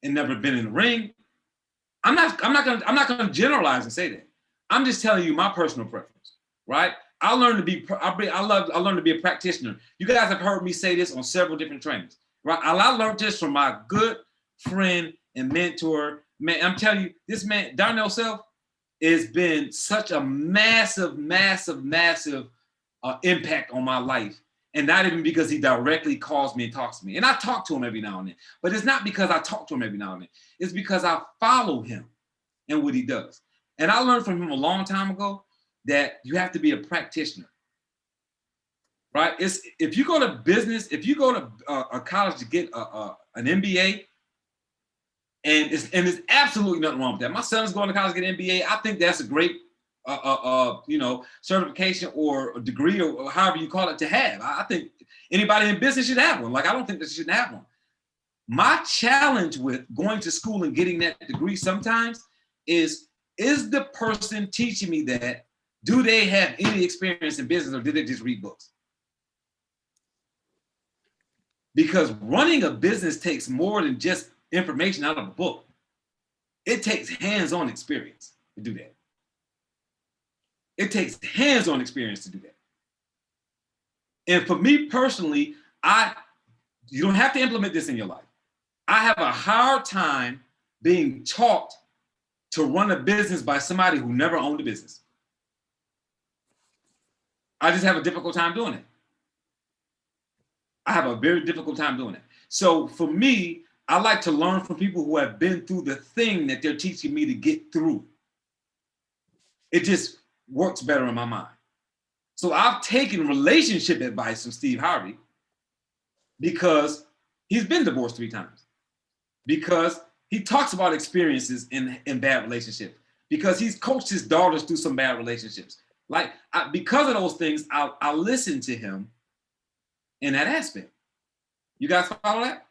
and never been in the ring. I'm not gonna generalize and say that. I'm just telling you my personal preference, right? I learned to be a practitioner. You guys have heard me say this on several different trainings, right? I learned this from my good friend and mentor. Man, I'm telling you, this man, Darnell Self, has been such a massive impact on my life. And not even because he directly calls me and talks to me. And I talk to him every now and then. But it's not because I talk to him every now and then. It's because I follow him and what he does. And I learned from him a long time ago that you have to be a practitioner, right? It's if you go to business, if you go to a college to get an MBA, and it's absolutely nothing wrong with that. My son's going to college to get an MBA. I think that's a great, certification or a degree or however you call it to have. I think anybody in business should have one. Like, I don't think they shouldn't have one. My challenge with going to school and getting that degree sometimes is the person teaching me that, do they have any experience in business or did they just read books? Because running a business takes more than just information out of a book. It takes hands-on experience to do that. It takes hands-on experience to do that. And for me personally, you don't have to implement this in your life. I have a hard time being taught to run a business by somebody who never owned a business. I just have a difficult time doing it. I have a very difficult time doing it. So for me, I like to learn from people who have been through the thing that they're teaching me to get through. It just works better in my mind. So I've taken relationship advice from Steve Harvey because he's been divorced 3 times. Because he talks about experiences in bad relationships. Because he's coached his daughters through some bad relationships. Like, because of those things, I'll listen to him in that aspect. You guys follow that?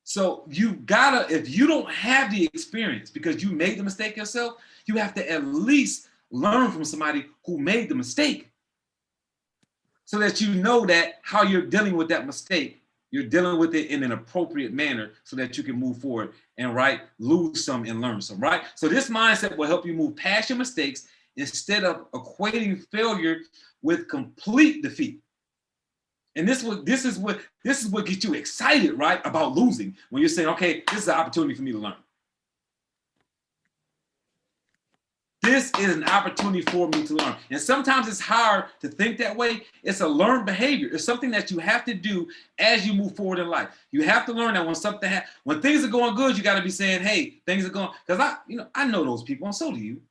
So you gotta, if you don't have the experience because you made the mistake yourself, you have to at least learn from somebody who made the mistake so that you know that how you're dealing with that mistake, you're dealing with it in an appropriate manner so that you can move forward and lose some and learn some, right? So this mindset will help you move past your mistakes instead of equating failure with complete defeat. And this is what gets you excited, right, about losing, when you're saying, okay, this is an opportunity for me to learn. This is an opportunity for me to learn. And sometimes it's hard to think that way. It's a learned behavior. It's something that you have to do as you move forward in life. You have to learn that when things are going good, you got to be saying, hey, things are going, because I know those people, and so do you,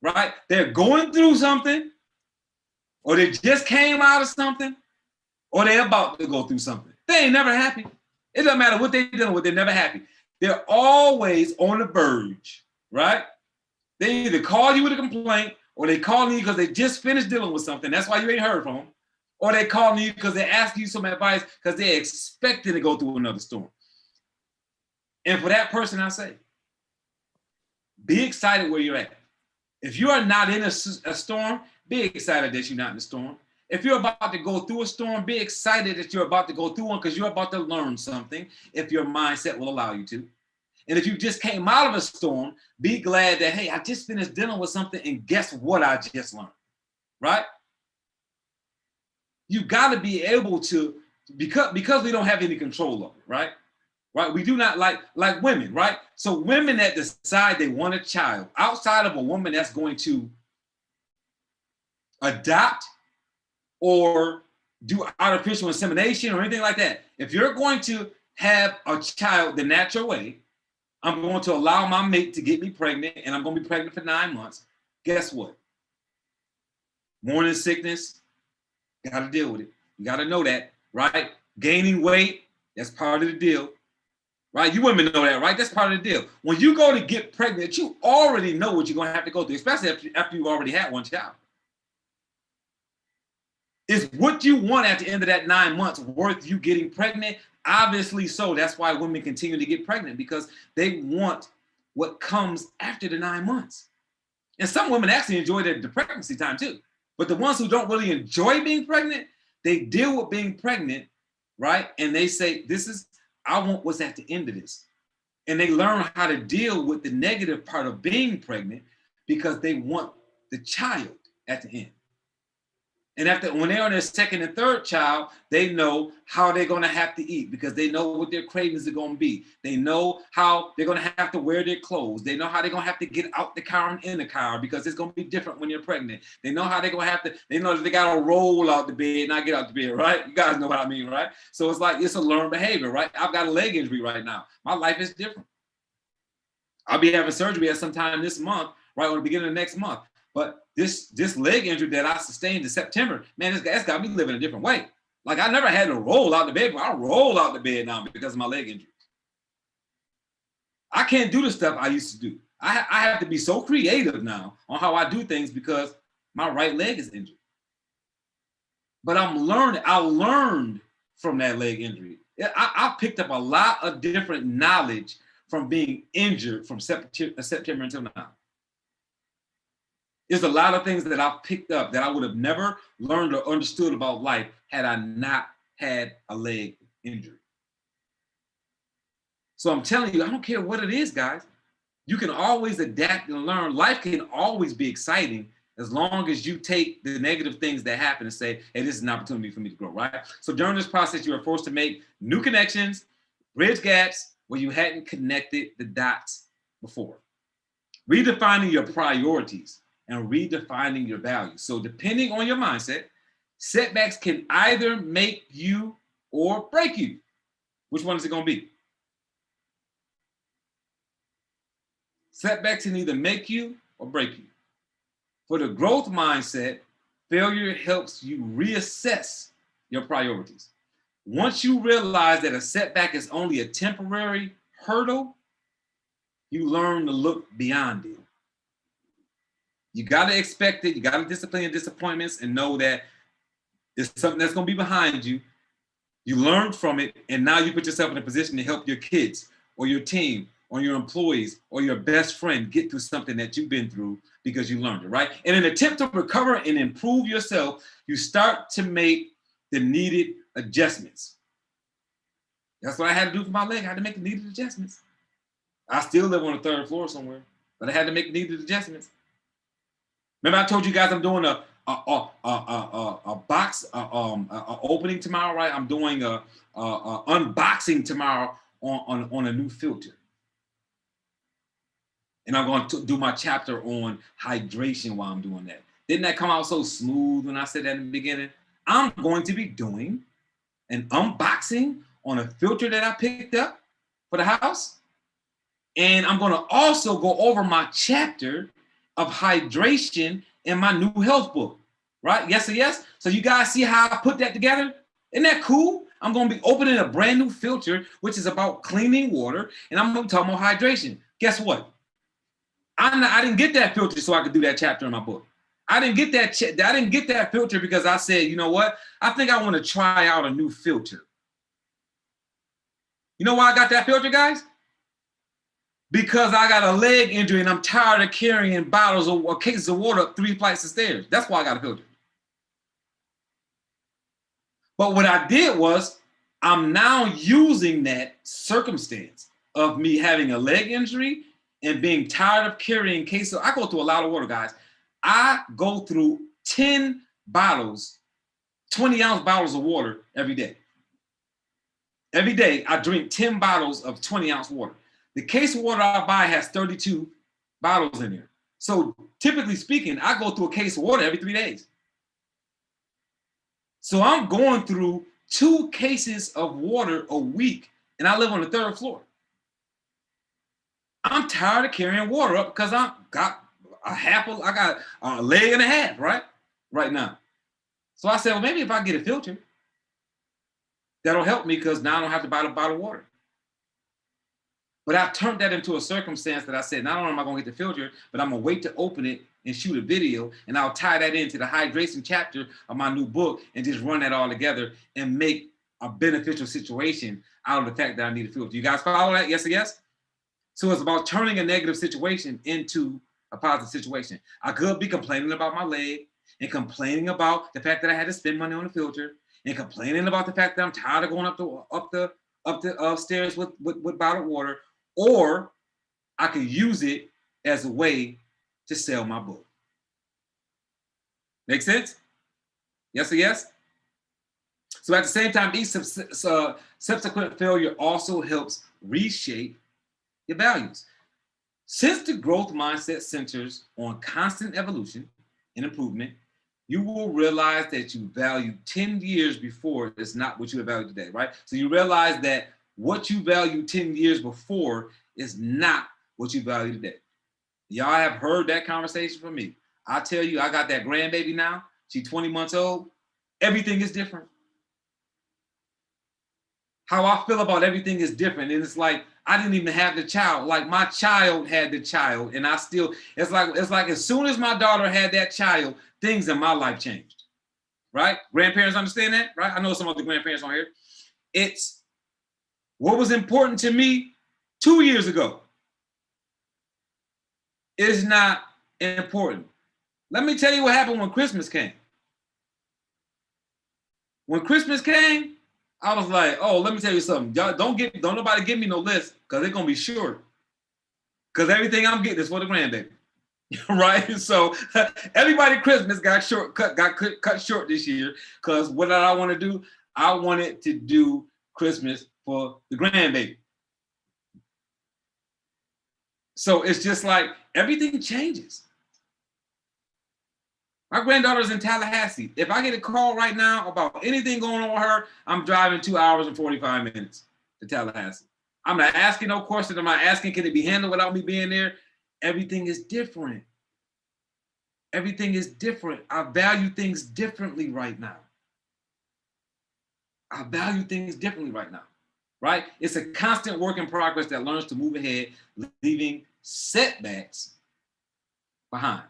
right? They're going through something, or they just came out of something, or they're about to go through something. They ain't never happy. It doesn't matter what they're dealing with, they're never happy. They're always on the verge, right? They either call you with a complaint, or they call you because they just finished dealing with something. That's why you ain't heard from them. Or they call you because they ask you some advice because they're expecting to go through another storm. And for that person, I say, be excited where you're at. If you are not in a storm, be excited that you're not in the storm. If you're about to go through a storm, be excited that you're about to go through one because you're about to learn something if your mindset will allow you to. And if you just came out of a storm, be glad that, hey, I just finished dealing with something and guess what I just learned, right? You got to be able to, because we don't have any control of it, right? Right? We do not like women, right? So women that decide they want a child, outside of a woman that's going to adopt or do artificial insemination or anything like that. If you're going to have a child the natural way, I'm going to allow my mate to get me pregnant, and I'm going to be pregnant for 9 months. Guess what? Morning sickness, got to deal with it. You got to know that, right? Gaining weight, that's part of the deal, right? You women know that, right? That's part of the deal. When you go to get pregnant, you already know what you're going to have to go through, especially after you already had one child. Is what you want at the end of that 9 months worth you getting pregnant? Obviously so. That's why women continue to get pregnant, because they want what comes after the 9 months. And some women actually enjoy the pregnancy time too. But the ones who don't really enjoy being pregnant, they deal with being pregnant, right? And they say, I want what's at the end of this. And they learn how to deal with the negative part of being pregnant because they want the child at the end. And when they're on their second and third child, they know how they're going to have to eat because they know what their cravings are going to be. They know how they're going to have to wear their clothes. They know how they're going to have to get out the car and in the car because it's going to be different when you're pregnant. They know how they're going to have to, they know that they got to roll out the bed, not get out the bed, right? You guys know what I mean, right? So it's like, it's a learned behavior, right? I've got a leg injury right now. My life is different. I'll be having surgery at some time this month, right, or the beginning of next month. But this leg injury that I sustained in September, man, it's got me living a different way. Like I never had to roll out the bed, but I roll out the bed now because of my leg injury. I can't do the stuff I used to do. I have to be so creative now on how I do things because my right leg is injured. But I learned from that leg injury. I picked up a lot of different knowledge from being injured from September until now. There's a lot of things that I've picked up that I would have never learned or understood about life had I not had a leg injury. So I'm telling you, I don't care what it is, guys. You can always adapt and learn. Life can always be exciting as long as you take the negative things that happen and say, hey, this is an opportunity for me to grow, right? So during this process, you are forced to make new connections, bridge gaps where you hadn't connected the dots before. Redefining your priorities and redefining your values. So depending on your mindset, setbacks can either make you or break you. Which one is it going to be? Setbacks can either make you or break you. For the growth mindset, failure helps you reassess your priorities. Once you realize that a setback is only a temporary hurdle, you learn to look beyond it. You got to expect it. You got to discipline your disappointments and know that it's something that's going to be behind you. You learned from it, and now you put yourself in a position to help your kids or your team or your employees or your best friend get through something that you've been through because you learned it, right? In an attempt to recover and improve yourself, you start to make the needed adjustments. That's what I had to do for my leg. I had to make the needed adjustments. I still live on the 3rd floor somewhere, but I had to make the needed adjustments. Remember I told you guys I'm doing a box opening tomorrow, right? I'm doing a unboxing tomorrow on a new filter. And I'm going to do my chapter on hydration while I'm doing that. Didn't that come out so smooth when I said that in the beginning? I'm going to be doing an unboxing on a filter that I picked up for the house. And I'm going to also go over my chapter of hydration in my new health book, right? Yes or yes? So you guys see how I put that together? Isn't that cool? I'm going to be opening a brand new filter, which is about cleaning water. And I'm going to talk about hydration. Guess what? I didn't get that filter so I could do that chapter in my book. I didn't get that filter because I said, you know what? I think I want to try out a new filter. You know why I got that filter, guys? Because I got a leg injury and I'm tired of carrying bottles or cases of water up 3 flights of stairs. That's why I got a filter. But what I did was I'm now using that circumstance of me having a leg injury and being tired of carrying cases. I go through a lot of water, guys. I go through 10 bottles, 20-ounce bottles of water every day. Every day, I drink 10 bottles of 20-ounce water. The case of water I buy has 32 bottles in there. So typically speaking, I go through a case of water every 3 days. So I'm going through 2 cases of water a week, and I live on the 3rd floor. I'm tired of carrying water up because I got a leg and a half, right now. So I said, well, maybe if I get a filter, that'll help me because now I don't have to buy the bottled water. But I turned that into a circumstance that I said, not only am I going to get the filter, but I'm going to wait to open it and shoot a video, and I'll tie that into the hydration chapter of my new book and just run that all together and make a beneficial situation out of the fact that I need a filter. You guys follow that? Yes or yes? So it's about turning a negative situation into a positive situation. I could be complaining about my leg and complaining about the fact that I had to spend money on a filter and complaining about the fact that I'm tired of going up the stairs with bottled water, or I could use it as a way to sell my book. Make sense? Yes or yes? So at the same time, each subsequent failure also helps reshape your values. Since the growth mindset centers on constant evolution and improvement, you will realize that you valued 10 years before is not what you value today, right? So you realize that what you valued 10 years before is not what you value today. Y'all have heard that conversation from me. I tell you, I got that grandbaby now. She's 20 months old. Everything is different. How I feel about everything is different. And it's like, I didn't even have the child. Like my child had the child. And I still, it's like as soon as my daughter had that child, things in my life changed. Right? Grandparents understand that, right? I know some of the grandparents on here. It's what was important to me 2 years ago is not important. Let me tell you what happened when Christmas came. When Christmas came, I was like, oh, let me tell you something. Y'all don't nobody give me no list because they're gonna be short. Because everything I'm getting is for the grandbaby. Right? So everybody Christmas got cut short this year. Because what did I want to do? I wanted to do Christmas for the grandbaby. So it's just like everything changes. My granddaughter's in Tallahassee. If I get a call right now about anything going on with her, I'm driving 2 hours and 45 minutes to Tallahassee. I'm not asking no questions. I'm not asking, can it be handled without me being there? Everything is different. Everything is different. I value things differently right now. I value things differently right now, right? It's a constant work in progress that learns to move ahead, leaving setbacks behind.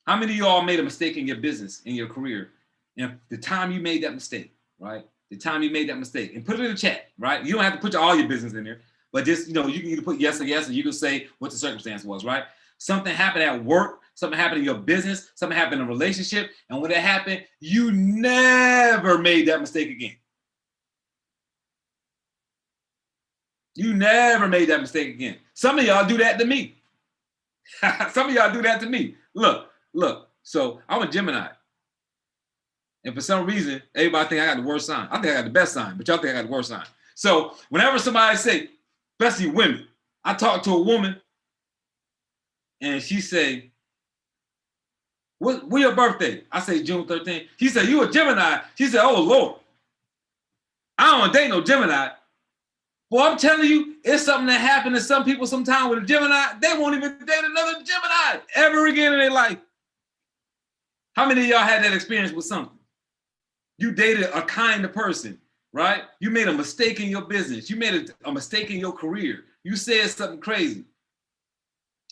How many of y'all made a mistake in your business, in your career? And the time you made that mistake, right? The time you made that mistake, and put it in the chat, right? You don't have to put all your business in there, but just, you can either put yes or yes, or you can say what the circumstance was, right? Something happened at work, something happened in your business, something happened in a relationship, and when it happened, you never made that mistake again. You never made that mistake again. Some of y'all do that to me. Some of y'all do that to me. Look, so I'm a Gemini. And for some reason, everybody think I got the worst sign. I think I got the best sign, but y'all think I got the worst sign. So whenever somebody say, especially women, I talk to a woman and she say, when your birthday? I say June 13th. She said, you a Gemini? She said, oh Lord, I don't want to date no Gemini. Well, I'm telling you, it's something that happened to some people sometime with a Gemini. They won't even date another Gemini ever again in their life. How many of y'all had that experience with something? You dated a kind of person, right? You made a mistake in your business. You made a mistake in your career. You said something crazy,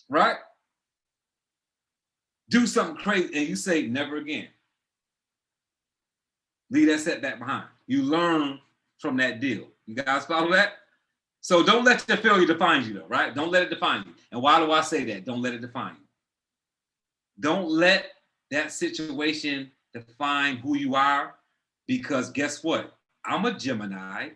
right? Do something crazy and you say never again. Leave that setback behind. You learn from that deal. You guys follow that? So don't let your failure define you though, right? Don't let it define you. And why do I say that? Don't let it define you. Don't let that situation define who you are, because guess what? I'm a Gemini,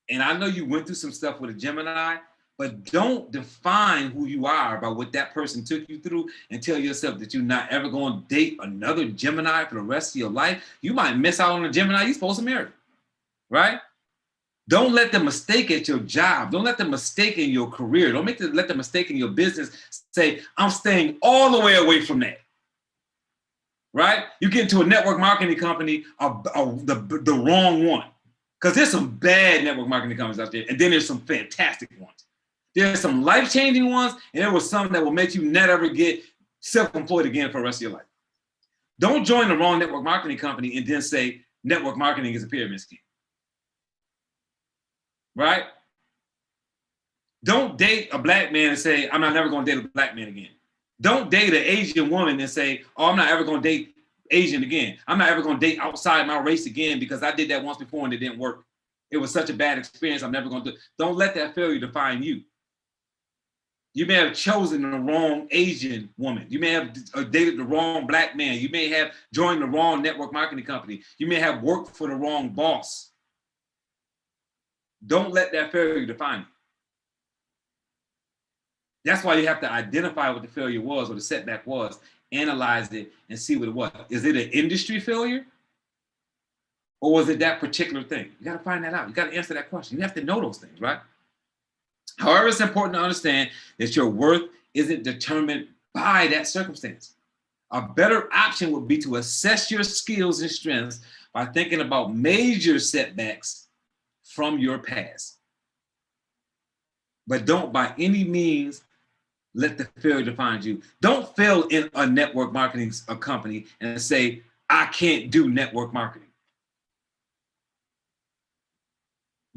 and I know you went through some stuff with a Gemini, but don't define who you are by what that person took you through and tell yourself that you're not ever going to date another Gemini for the rest of your life. You might miss out on a Gemini you're supposed to marry, right? Don't let the mistake at your job. Don't let the mistake in your career. Don't let the mistake in your business say, I'm staying all the way away from that. Right? You get into a network marketing company, the wrong one. Because there's some bad network marketing companies out there, and then there's some fantastic ones. There's some life-changing ones, and there was some that will make you never ever get self-employed again for the rest of your life. Don't join the wrong network marketing company and then say network marketing is a pyramid scheme. Right? Don't date a black man and say, I'm not never going to date a black man again. Don't date an Asian woman and say, oh, I'm not ever going to date Asian again. I'm not ever going to date outside my race again because I did that once before and it didn't work. It was such a bad experience. I'm never going to do it. Don't let that failure define you. You may have chosen the wrong Asian woman. You may have dated the wrong black man. You may have joined the wrong network marketing company. You may have worked for the wrong boss. Don't let that failure define you. That's why you have to identify what the failure was or the setback was, analyze it, and see what it was. Is it an industry failure? Or was it that particular thing? You got to find that out. You got to answer that question. You have to know those things, right? However, it's important to understand that your worth isn't determined by that circumstance. A better option would be to assess your skills and strengths by thinking about major setbacks from your past. but don't by any means let the failure define you. Don't fail in a network marketing company and say, I can't do network marketing.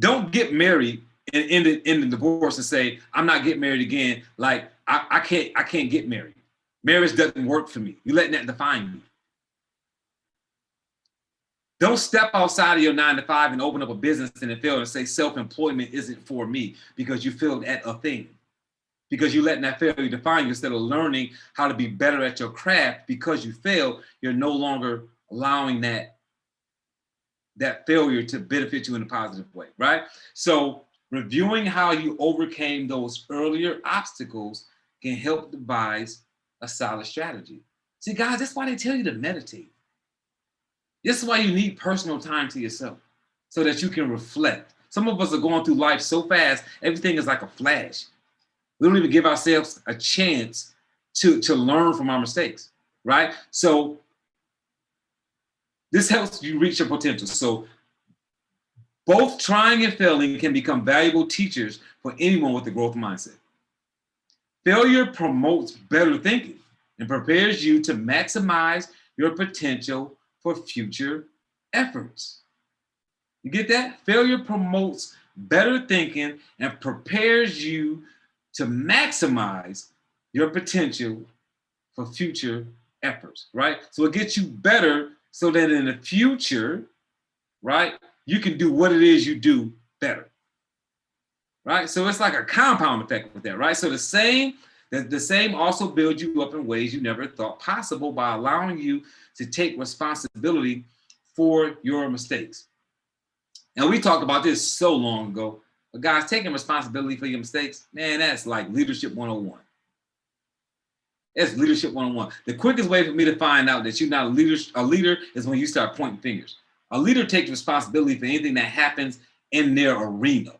Don't get married and end the divorce and say, I'm not getting married again. Like, I can't get married. Marriage doesn't work for me. You're letting that define you. Don't step outside of your 9 to 5 and open up a business and then fail and say self-employment isn't for me because you failed at a thing. Because you're letting that failure define you instead of learning how to be better at your craft. Because you failed, you're no longer allowing that failure to benefit you in a positive way, right? So reviewing how you overcame those earlier obstacles can help devise a solid strategy. See, guys, that's why they tell you to meditate. This is why you need personal time to yourself so that you can reflect. Some of us are going through life so fast, everything is like a flash. We don't even give ourselves a chance to learn from our mistakes, right? So this helps you reach your potential. So both trying and failing can become valuable teachers for anyone with a growth mindset. Failure promotes better thinking and prepares you to maximize your potential for future efforts. You get that? Failure promotes better thinking and prepares you to maximize your potential for future efforts, right? So it gets you better so that in the future, right, you can do what it is you do better, right? So it's like a compound effect with that, right? So the same also builds you up in ways you never thought possible by allowing you to take responsibility for your mistakes. And we talked about this so long ago, but guys, taking responsibility for your mistakes, man, that's like leadership 101. It's leadership 101. The quickest way for me to find out that you're not a leader is when you start pointing fingers. A leader takes responsibility for anything that happens in their arena.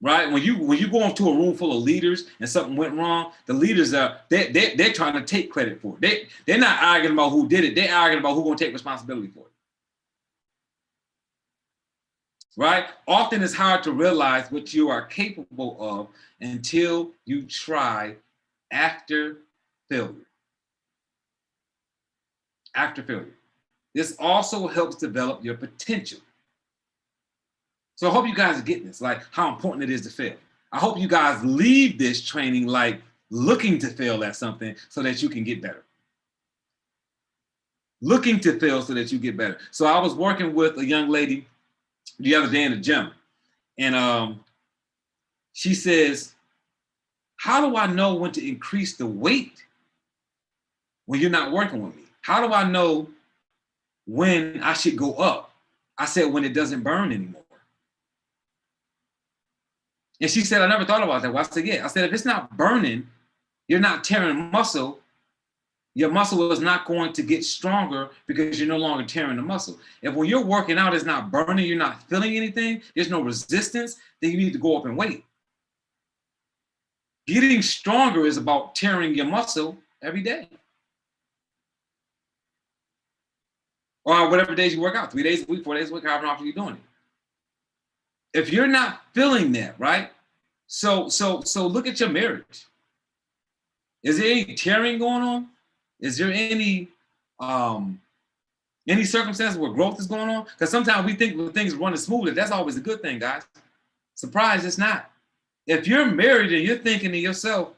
Right? When you go into a room full of leaders and something went wrong, the leaders they're trying to take credit for it. They're not arguing about who did it. They're arguing about who's going to take responsibility for it. Right? Often it's hard to realize what you are capable of until you try after failure. After failure. This also helps develop your potential. So I hope you guys are getting this, like how important it is to fail. I hope you guys leave this training like looking to fail at something so that you can get better. Looking to fail so that you get better. So I was working with a young lady the other day in the gym, and she says, how do I know when to increase the weight when you're not working with me? How do I know when I should go up? I said, when it doesn't burn anymore. And she said, I never thought about that. Well, I said, yeah. I said, if it's not burning, you're not tearing muscle. Your muscle is not going to get stronger because you're no longer tearing the muscle. If when you're working out, it's not burning, you're not feeling anything, there's no resistance, then you need to go up and wait. Getting stronger is about tearing your muscle every day. Or whatever days you work out, 3 days a week, 4 days a week, however often you're doing it. If you're not feeling that, right? So look at your marriage. Is there any tearing going on? Is there any circumstances where growth is going on? Because sometimes we think when things are running smoothly, that's always a good thing, guys. Surprise, it's not. If you're married and you're thinking to yourself,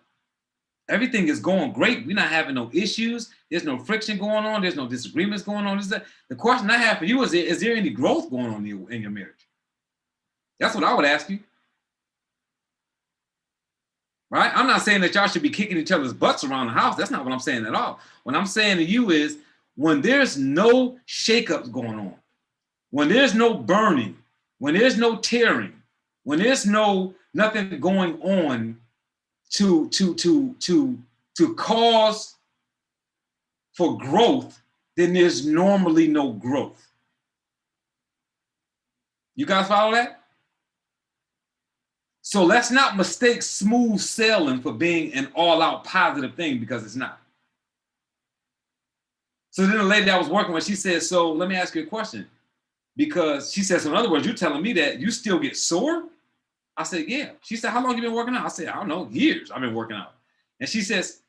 everything is going great, we're not having no issues, there's no friction going on, there's no disagreements going on. The question I have for you is there any growth going on in your marriage? That's what I would ask you. Right? I'm not saying that y'all should be kicking each other's butts around the house. That's not what I'm saying at all. What I'm saying to you is when there's no shakeups going on, when there's no burning, when there's no tearing, when there's nothing going on to cause for growth, then there's normally no growth. You guys follow that? So let's not mistake smooth sailing for being an all-out positive thing, because it's not. So then the lady I was working with, she said, so let me ask you a question. Because she said, so in other words, you're telling me that you still get sore? I said, yeah. She said, how long you been working out? I said, I don't know, years I've been working out. And she says,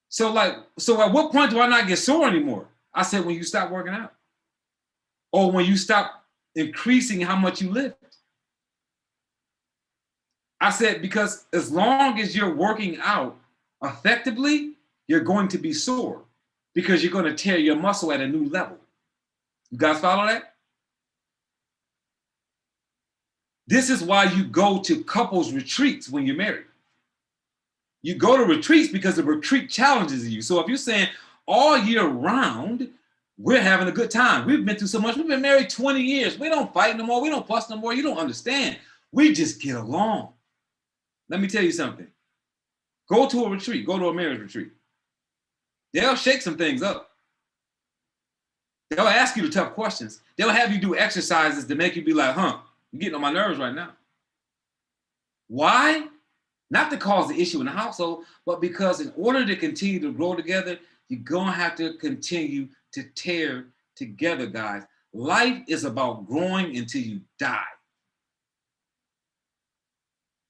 so at what point do I not get sore anymore? I said, when you stop working out. Or when you stop increasing how much you lift. I said, because as long as you're working out effectively, you're going to be sore because you're going to tear your muscle at a new level. You guys follow that? This is why you go to couples retreats when you're married. You go to retreats because the retreat challenges you. So if you're saying all year round, we're having a good time. We've been through so much. We've been married 20 years. We don't fight no more. We don't fuss no more. You don't understand. We just get along. Let me tell you something. Go to a retreat. Go to a marriage retreat. They'll shake some things up. They'll ask you the tough questions. They'll have you do exercises to make you be like, you're getting on my nerves right now. Why? Not to cause the issue in the household, but because in order to continue to grow together, you're going to have to continue to tear together, guys. Life is about growing until you die.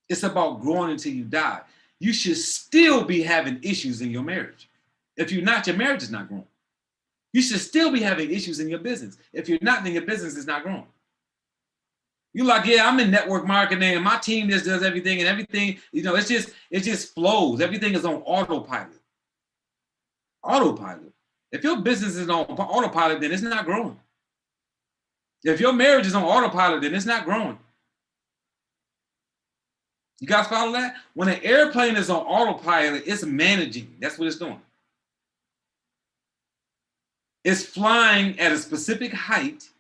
It's about growing until you die. You should still be having issues in your marriage. If you're not, your marriage is not growing. You should still be having issues in your business. If you're not, then your business is not growing. You're like, yeah, I'm in network marketing and my team just does everything and everything, it just flows. Everything is on autopilot. Autopilot. If your business is on autopilot, then it's not growing. If your marriage is on autopilot, then it's not growing. You guys follow that? When an airplane is on autopilot, it's managing. That's what it's doing. It's flying at a specific height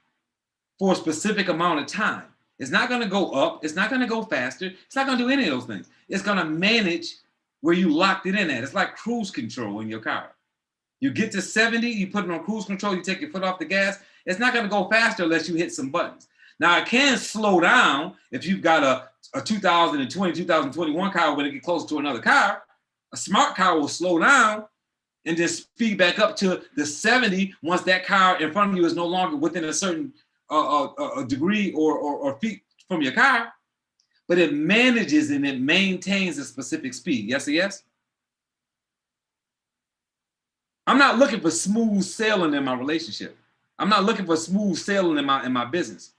for a specific amount of time. It's not going to go up. It's not going to go faster. It's not going to do any of those things. It's going to manage where you locked it in at. It's like cruise control in your car. You get to 70, you put it on cruise control, you take your foot off the gas. It's not going to go faster unless you hit some buttons. Now, it can slow down if you've got a 2020, 2021 car when it gets closer to another car. A smart car will slow down and then speed back up to the 70 once that car in front of you is no longer within a certain a degree or feet from your car. But it manages and it maintains a specific speed. Yes or yes? I'm not looking for smooth sailing in my relationship. I'm not looking for smooth sailing in my business.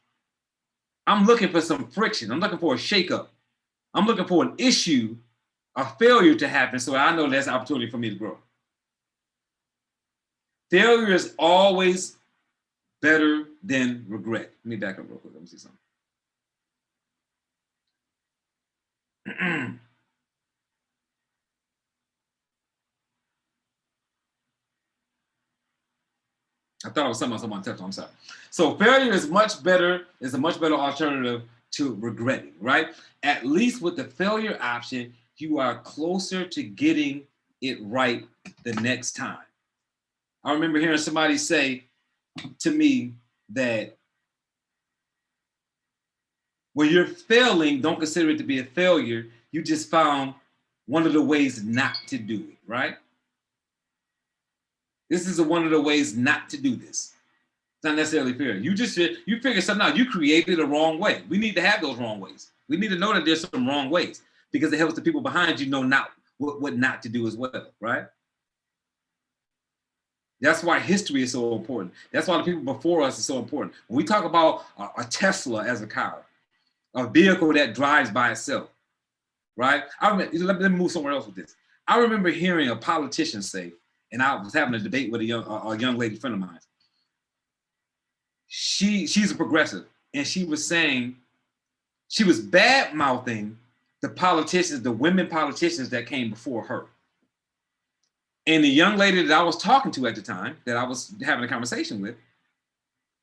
I'm looking for some friction. I'm looking for a shakeup. I'm looking for an issue, a failure to happen so I know that's an opportunity for me to grow. Failure is always better than regret. Let me back up real quick. Let me see something. I thought it was something else I want to touch on. I'm sorry. So failure is a much better alternative to regretting, right? At least with the failure option, you are closer to getting it right the next time. I remember hearing somebody say to me that when you're failing, don't consider it to be a failure. You just found one of the ways not to do it, right? This is one of the ways not to do this. It's not necessarily fair. You figure something out. You created a wrong way. We need to have those wrong ways. We need to know that there's some wrong ways because it helps the people behind you know not what not to do as well, right? That's why history is so important. That's why the people before us is so important. When we talk about a Tesla as a car, a vehicle that drives by itself, right? Let me move somewhere else with this. I remember hearing a politician say, and I was having a debate with a young lady friend of mine. She's a progressive, and she was saying, she was bad-mouthing the politicians, the women politicians that came before her. And the young lady that I was talking to at the time, that I was having a conversation with,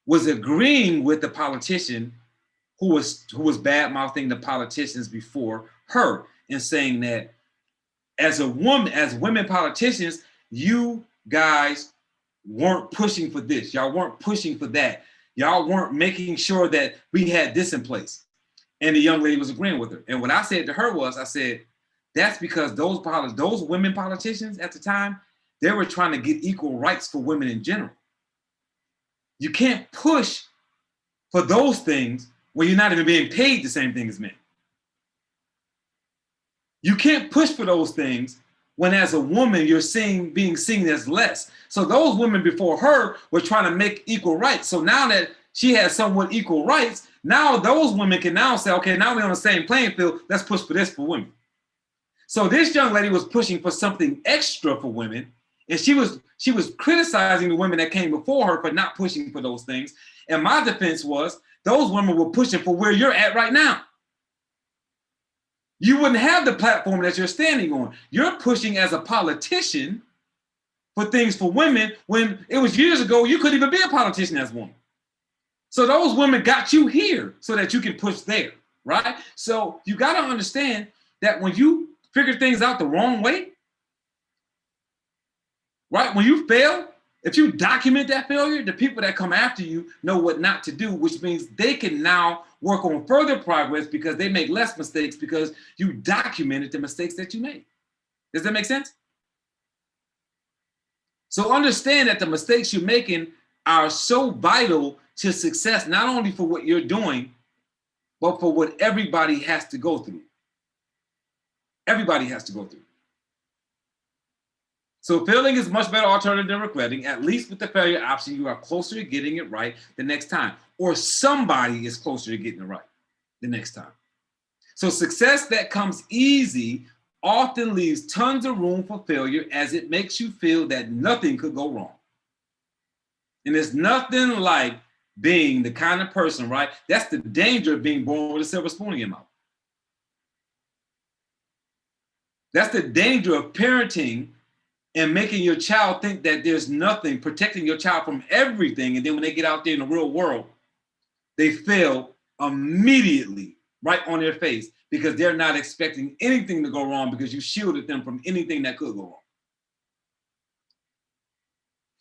was agreeing with the politician who was bad-mouthing the politicians before her and saying that as women politicians, you guys weren't pushing for this. Y'all weren't pushing for that. Y'all weren't making sure that we had this in place. And the young lady was agreeing with her. And what I said to her was, I said, that's because those women politicians at the time, they were trying to get equal rights for women in general. You can't push for those things when you're not even being paid the same thing as men. You can't push for those things when as a woman, you're being seen as less. So those women before her were trying to make equal rights. So now that she has somewhat equal rights, now those women can now say, okay, now we're on the same playing field. Let's push for this for women. So this young lady was pushing for something extra for women. And she was criticizing the women that came before her for not pushing for those things. And my defense was those women were pushing for where you're at right now. You wouldn't have the platform that you're standing on. You're pushing as a politician for things for women when it was years ago, you couldn't even be a politician as a woman. So those women got you here so that you can push there, right? So you got to understand that when you figure things out the wrong way, right? When you fail, if you document that failure, the people that come after you know what not to do, which means they can now work on further progress because they make less mistakes because you documented the mistakes that you made. Does that make sense? So understand that the mistakes you're making are so vital to success, not only for what you're doing, but for what everybody has to go through. Everybody has to go through. So failing is a much better alternative than regretting. At least with the failure option, you are closer to getting it right the next time, or somebody is closer to getting it right the next time. So success that comes easy often leaves tons of room for failure as it makes you feel that nothing could go wrong. And there's nothing like being the kind of person, right? That's the danger of being born with a silver spoon in your mouth. That's the danger of parenting and making your child think that there's nothing, protecting your child from everything. And then when they get out there in the real world, they fail immediately right on their face because they're not expecting anything to go wrong because you shielded them from anything that could go wrong.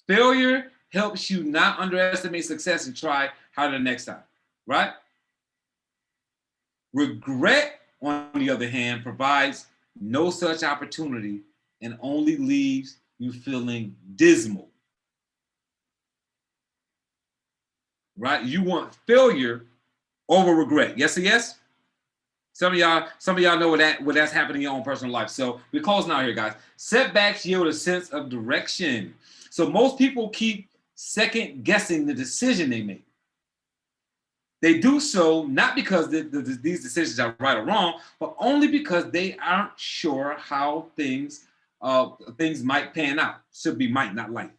Failure helps you not underestimate success and try harder next time, right? Regret, on the other hand, provides no such opportunity and only leaves you feeling dismal, right? You want failure over regret. Yes or yes? Some of y'all know what that's happening in your own personal life. So we're closing out here, guys. Setbacks yield a sense of direction. So most people keep second guessing the decision they make. They do so not because these decisions are right or wrong, but only because they aren't sure how things might pan out. Should be might, not like.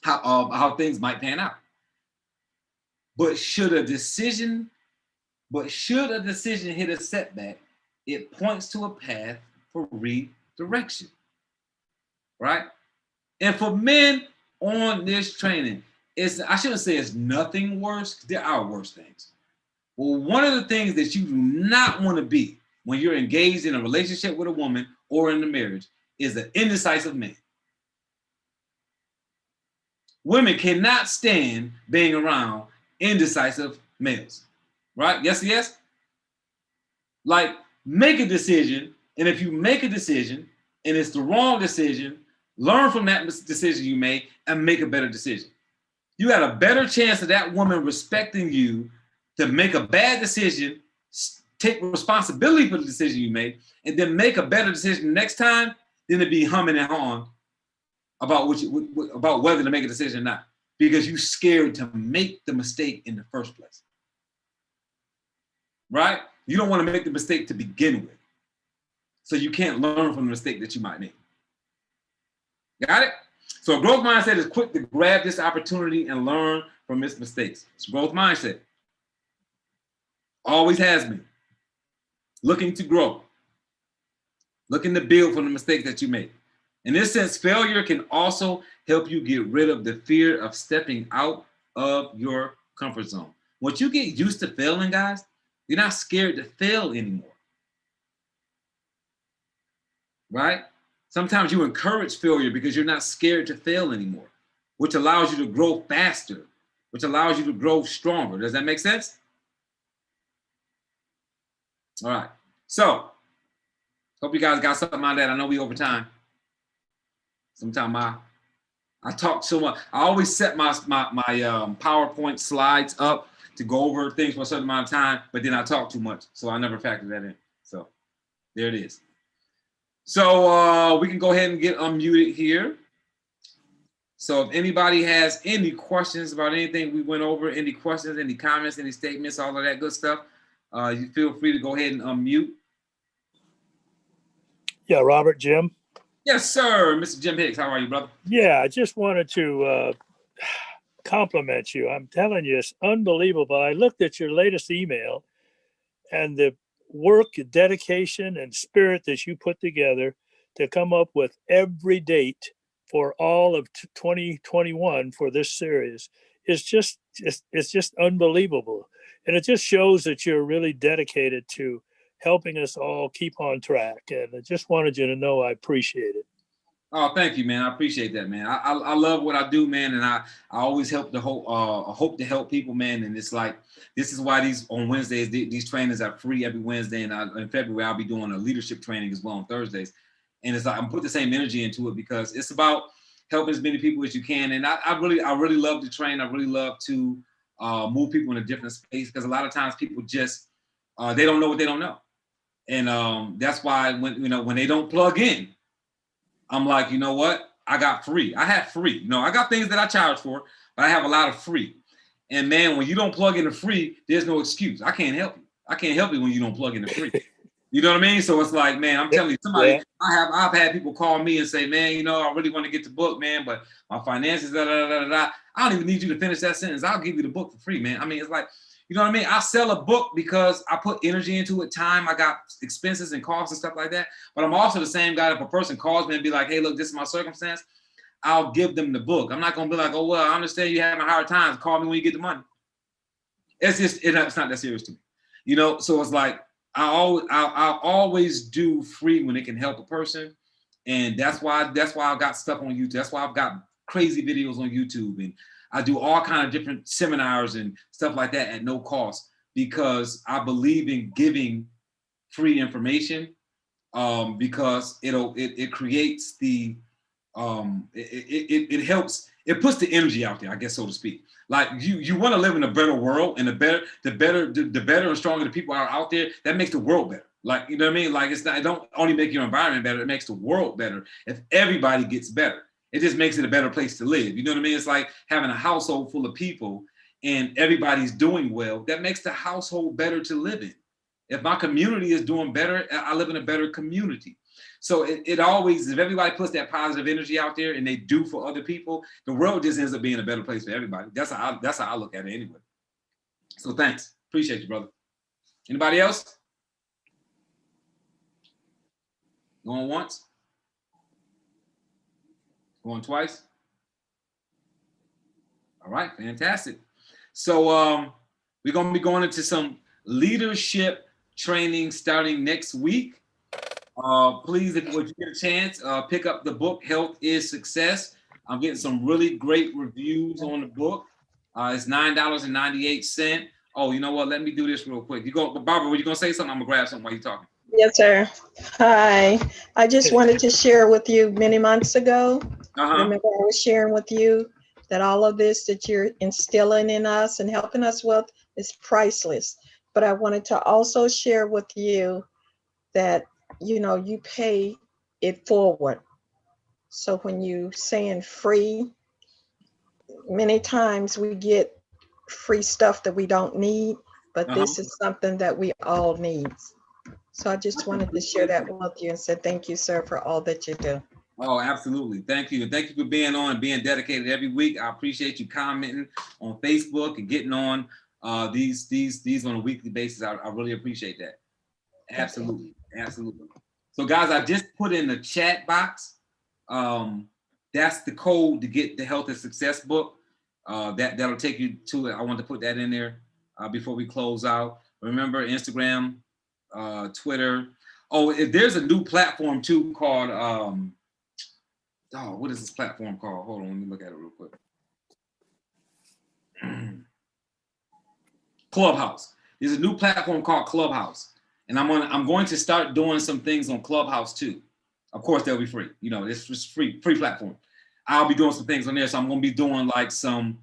How things might pan out. But should a decision hit a setback, it points to a path for redirection, right? And for men on this training, I shouldn't say it's nothing worse, because there are worse things. Well, one of the things that you do not want to be when you're engaged in a relationship with a woman or in a marriage is an indecisive man. Women cannot stand being around indecisive males, right? Yes, yes? Like, make a decision, and if you make a decision and it's the wrong decision, learn from that decision you made and make a better decision. You got a better chance of that woman respecting you to make a bad decision, take responsibility for the decision you made, and then make a better decision next time than to be humming and hawing about whether to make a decision or not, because you're scared to make the mistake in the first place, right? You don't want to make the mistake to begin with, so you can't learn from the mistake that you might make. Got it? So a growth mindset is quick to grab this opportunity and learn from its mistakes. It's a growth mindset. Always has been. Looking to grow. Looking to build from the mistakes that you make. In this sense, failure can also help you get rid of the fear of stepping out of your comfort zone. Once you get used to failing, guys, you're not scared to fail anymore. Right? Sometimes you encourage failure because you're not scared to fail anymore, which allows you to grow faster, which allows you to grow stronger. Does that make sense? All right. So, hope you guys got something out of that. I know we over time. Sometimes I talk so much. I always set my PowerPoint slides up to go over things for a certain amount of time, but then I talk too much, so I never factor that in. So there it is. So we can go ahead and get unmuted here. So if anybody has any questions about anything we went over, any questions, any comments, any statements, all of that good stuff, you feel free to go ahead and unmute.
Yeah, Robert, Jim.
Yes, sir. Mr. Jim Hicks, how are you, brother?
Yeah, I just wanted to compliment you. I'm telling you, it's unbelievable. I looked at your latest email and the work, dedication, and spirit that you put together to come up with every date for all of 2021 for this series is it's just unbelievable. And it just shows that you're really dedicated to helping us all keep on track. And I just wanted you to know I appreciate it.
Oh, thank you, man. I appreciate that, man. I love what I do, man, and I always hope to help people, man. And it's like, this is why these on Wednesdays these trainings are free every Wednesday, and in February I'll be doing a leadership training as well on Thursdays. And it's like I'm putting the same energy into it because it's about helping as many people as you can. And I really love to train. I really love to move people in a different space because a lot of times people just they don't know what they don't know, and that's why when they don't plug in, I'm like, you know what? I got free. I have free. I got things that I charge for, but I have a lot of free. And man, when you don't plug in the free, there's no excuse. I can't help you. I can't help you when you don't plug in the free. You know what I mean? So it's like, man, I'm telling you, somebody, yeah. I've had people call me and say, man, I really want to get the book, man, but my finances, I don't even need you to finish that sentence. I'll give you the book for free, man. I mean, it's like, you know what I mean? I sell a book because I put energy into it, time, I got expenses and costs and stuff like that. But I'm also the same guy. If a person calls me and be like, hey, look, this is my circumstance, I'll give them the book. I'm not going to be like, oh, well, I understand you're having hard times. Call me when you get the money. It's not that serious to me. So it's like, I'll always do free when it can help a person. And that's why I've got stuff on YouTube. That's why I've got crazy videos on YouTube, and I do all kind of different seminars and stuff like that at no cost because I believe in giving free information because it creates the it helps, it puts the energy out there, I guess, so to speak. Like you want to live in a better world, and the better and stronger the people are out there, that makes the world better. Like, you know what I mean? Like, it don't only make your environment better, it makes the world better if everybody gets better. It just makes it a better place to live. You know what I mean? It's like having a household full of people and everybody's doing well. That makes the household better to live in. If my community is doing better, I live in a better community. So it always, if everybody puts that positive energy out there and they do for other people, the world just ends up being a better place for everybody. That's how I look at it anyway. So thanks. Appreciate you, brother. Anybody else? Going once? Going twice? All right, fantastic. So we're going to be going into some leadership training starting next week. Please, if you get a chance, pick up the book, Health is Success. I'm getting some really great reviews on the book. It's $9.98. Oh, you know what? Let me do this real quick. Barbara, were you going to say something? I'm going to grab something while you're talking.
Yes, sir. Hi. I just wanted to share with you many months ago. Remember, I was sharing with you that all of this that you're instilling in us and helping us with is priceless. But I wanted to also share with you that, you pay it forward. So when you saying free, many times we get free stuff that we don't need, but this is something that we all need. So I just wanted to share that with you and say thank you, sir, for all that you do.
Oh, absolutely. Thank you. Thank you for being on and being dedicated every week. I appreciate you commenting on Facebook and getting on these on a weekly basis. I really appreciate that. Absolutely. Absolutely. So guys, I just put in the chat box. That's the code to get the Health and Success book. That'll take you to it. I want to put that in there before we close out. Remember, Instagram, Twitter. Oh, there's a new platform too called what is this platform called? Hold on, let me look at it real quick. Clubhouse. There's a new platform called Clubhouse, and I'm going to start doing some things on Clubhouse too. Of course, they'll be free. It's just free platform. I'll be doing some things on there, so I'm going to be doing like some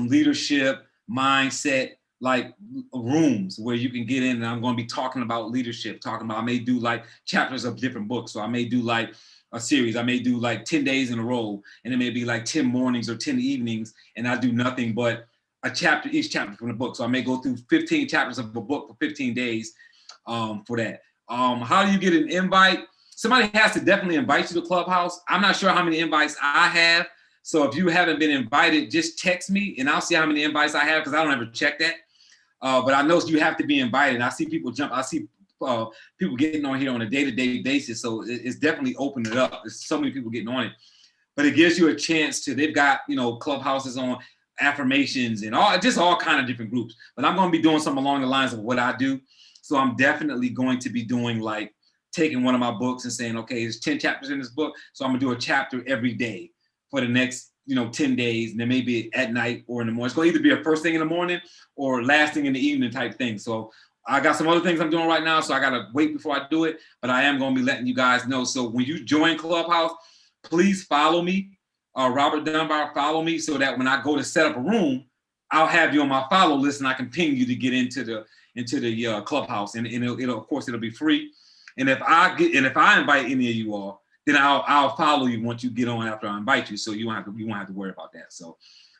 leadership mindset like rooms where you can get in, and I'm going to be talking about leadership, I may do like chapters of different books. So I may do like a series. I may do like 10 days in a row, and it may be like 10 mornings or 10 evenings, and I do nothing but a chapter, each chapter from the book. So I may go through 15 chapters of a book for 15 days for that. How do you get an invite? Somebody has to definitely invite you to Clubhouse. I'm not sure how many invites I have. So if you haven't been invited, just text me and I'll see how many invites I have, because I don't ever check that. But I know you have to be invited. I see people jump. I see people getting on here on a day-to-day basis. So it's definitely opened it up. There's so many people getting on it. But it gives you a chance to, they've got, Clubhouses on affirmations and all kind of different groups. But I'm going to be doing something along the lines of what I do. So I'm definitely going to be doing like taking one of my books and saying, okay, there's 10 chapters in this book. So I'm going to do a chapter every day for the next 10 days, and then maybe at night or in the morning. It's going to either be a first thing in the morning or last thing in the evening type thing. So I got some other things I'm doing right now, so I got to wait before I do it, but I am going to be letting you guys know. So when you join Clubhouse, please follow me, Robert Dunbar, follow me, so that when I go to set up a room, I'll have you on my follow list and I can ping you to get into the Clubhouse, and it'll of course it'll be free. And if I invite any of you all, then I'll follow you once you get on after I invite you, so you won't have to worry about that. So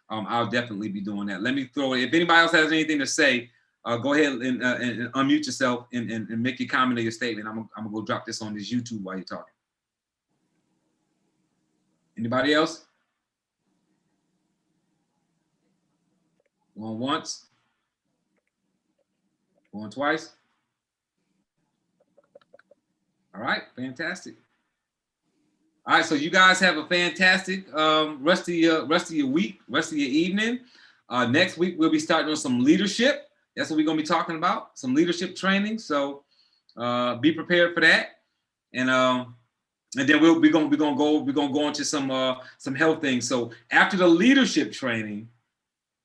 I'll definitely be doing that. Let me throw it. If anybody else has anything to say, go ahead and unmute yourself and make your comment or your statement. I'm gonna go drop this on this YouTube while you're talking. Anybody else? Going once? Going twice? All right, fantastic. All right, so you guys have a fantastic rest of your week, rest of your evening. Next week we'll be starting on some leadership. That's what we're gonna be talking about, some leadership training. So be prepared for that, and then we're gonna go into some health things. So after the leadership training,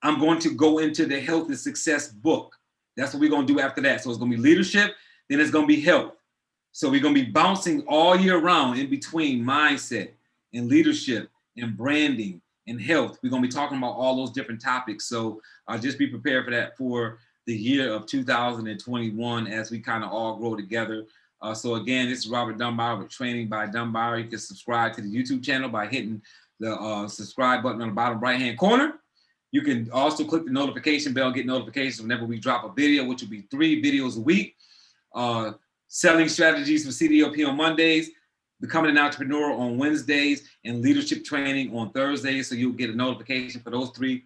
I'm going to go into the health and success book. That's what we're gonna do after that. So it's gonna be leadership, then it's gonna be health. So we're going to be bouncing all year round in between mindset and leadership and branding and health. We're going to be talking about all those different topics. So just be prepared for that for the year of 2021 as we kind of all grow together. So again, this is Robert Dunbar with Training by Dunbar. You can subscribe to the YouTube channel by hitting the subscribe button on the bottom right-hand corner. You can also click the notification bell, get notifications whenever we drop a video, which will be 3 videos a week. Selling strategies for CDOP on Mondays, becoming an entrepreneur on Wednesdays, and leadership training on Thursdays. So you'll get a notification for those 3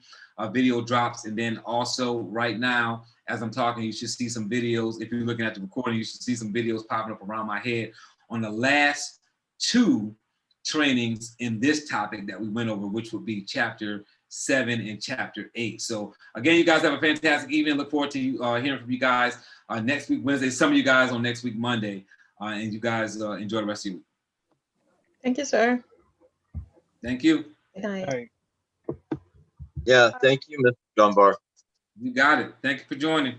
video drops. And then also right now, as I'm talking, you should see some videos. If you're looking at the recording, you should see some videos popping up around my head on the last 2 trainings in this topic that we went over, which would be chapter 7 and chapter 8. So again, you guys have a fantastic evening. Look forward to hearing from you guys next week Wednesday, some of you guys on next week Monday, and you guys enjoy the rest of your week.
Thank you, sir.
Thank you.
Good night.
Yeah, thank you, Mr. Dunbar.
You got it. Thank you for joining.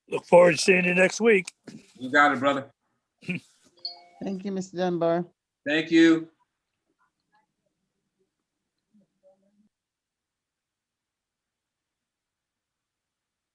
Look forward to seeing you next week.
You got it, brother.
Thank you, Mr. Dunbar.
Thank you.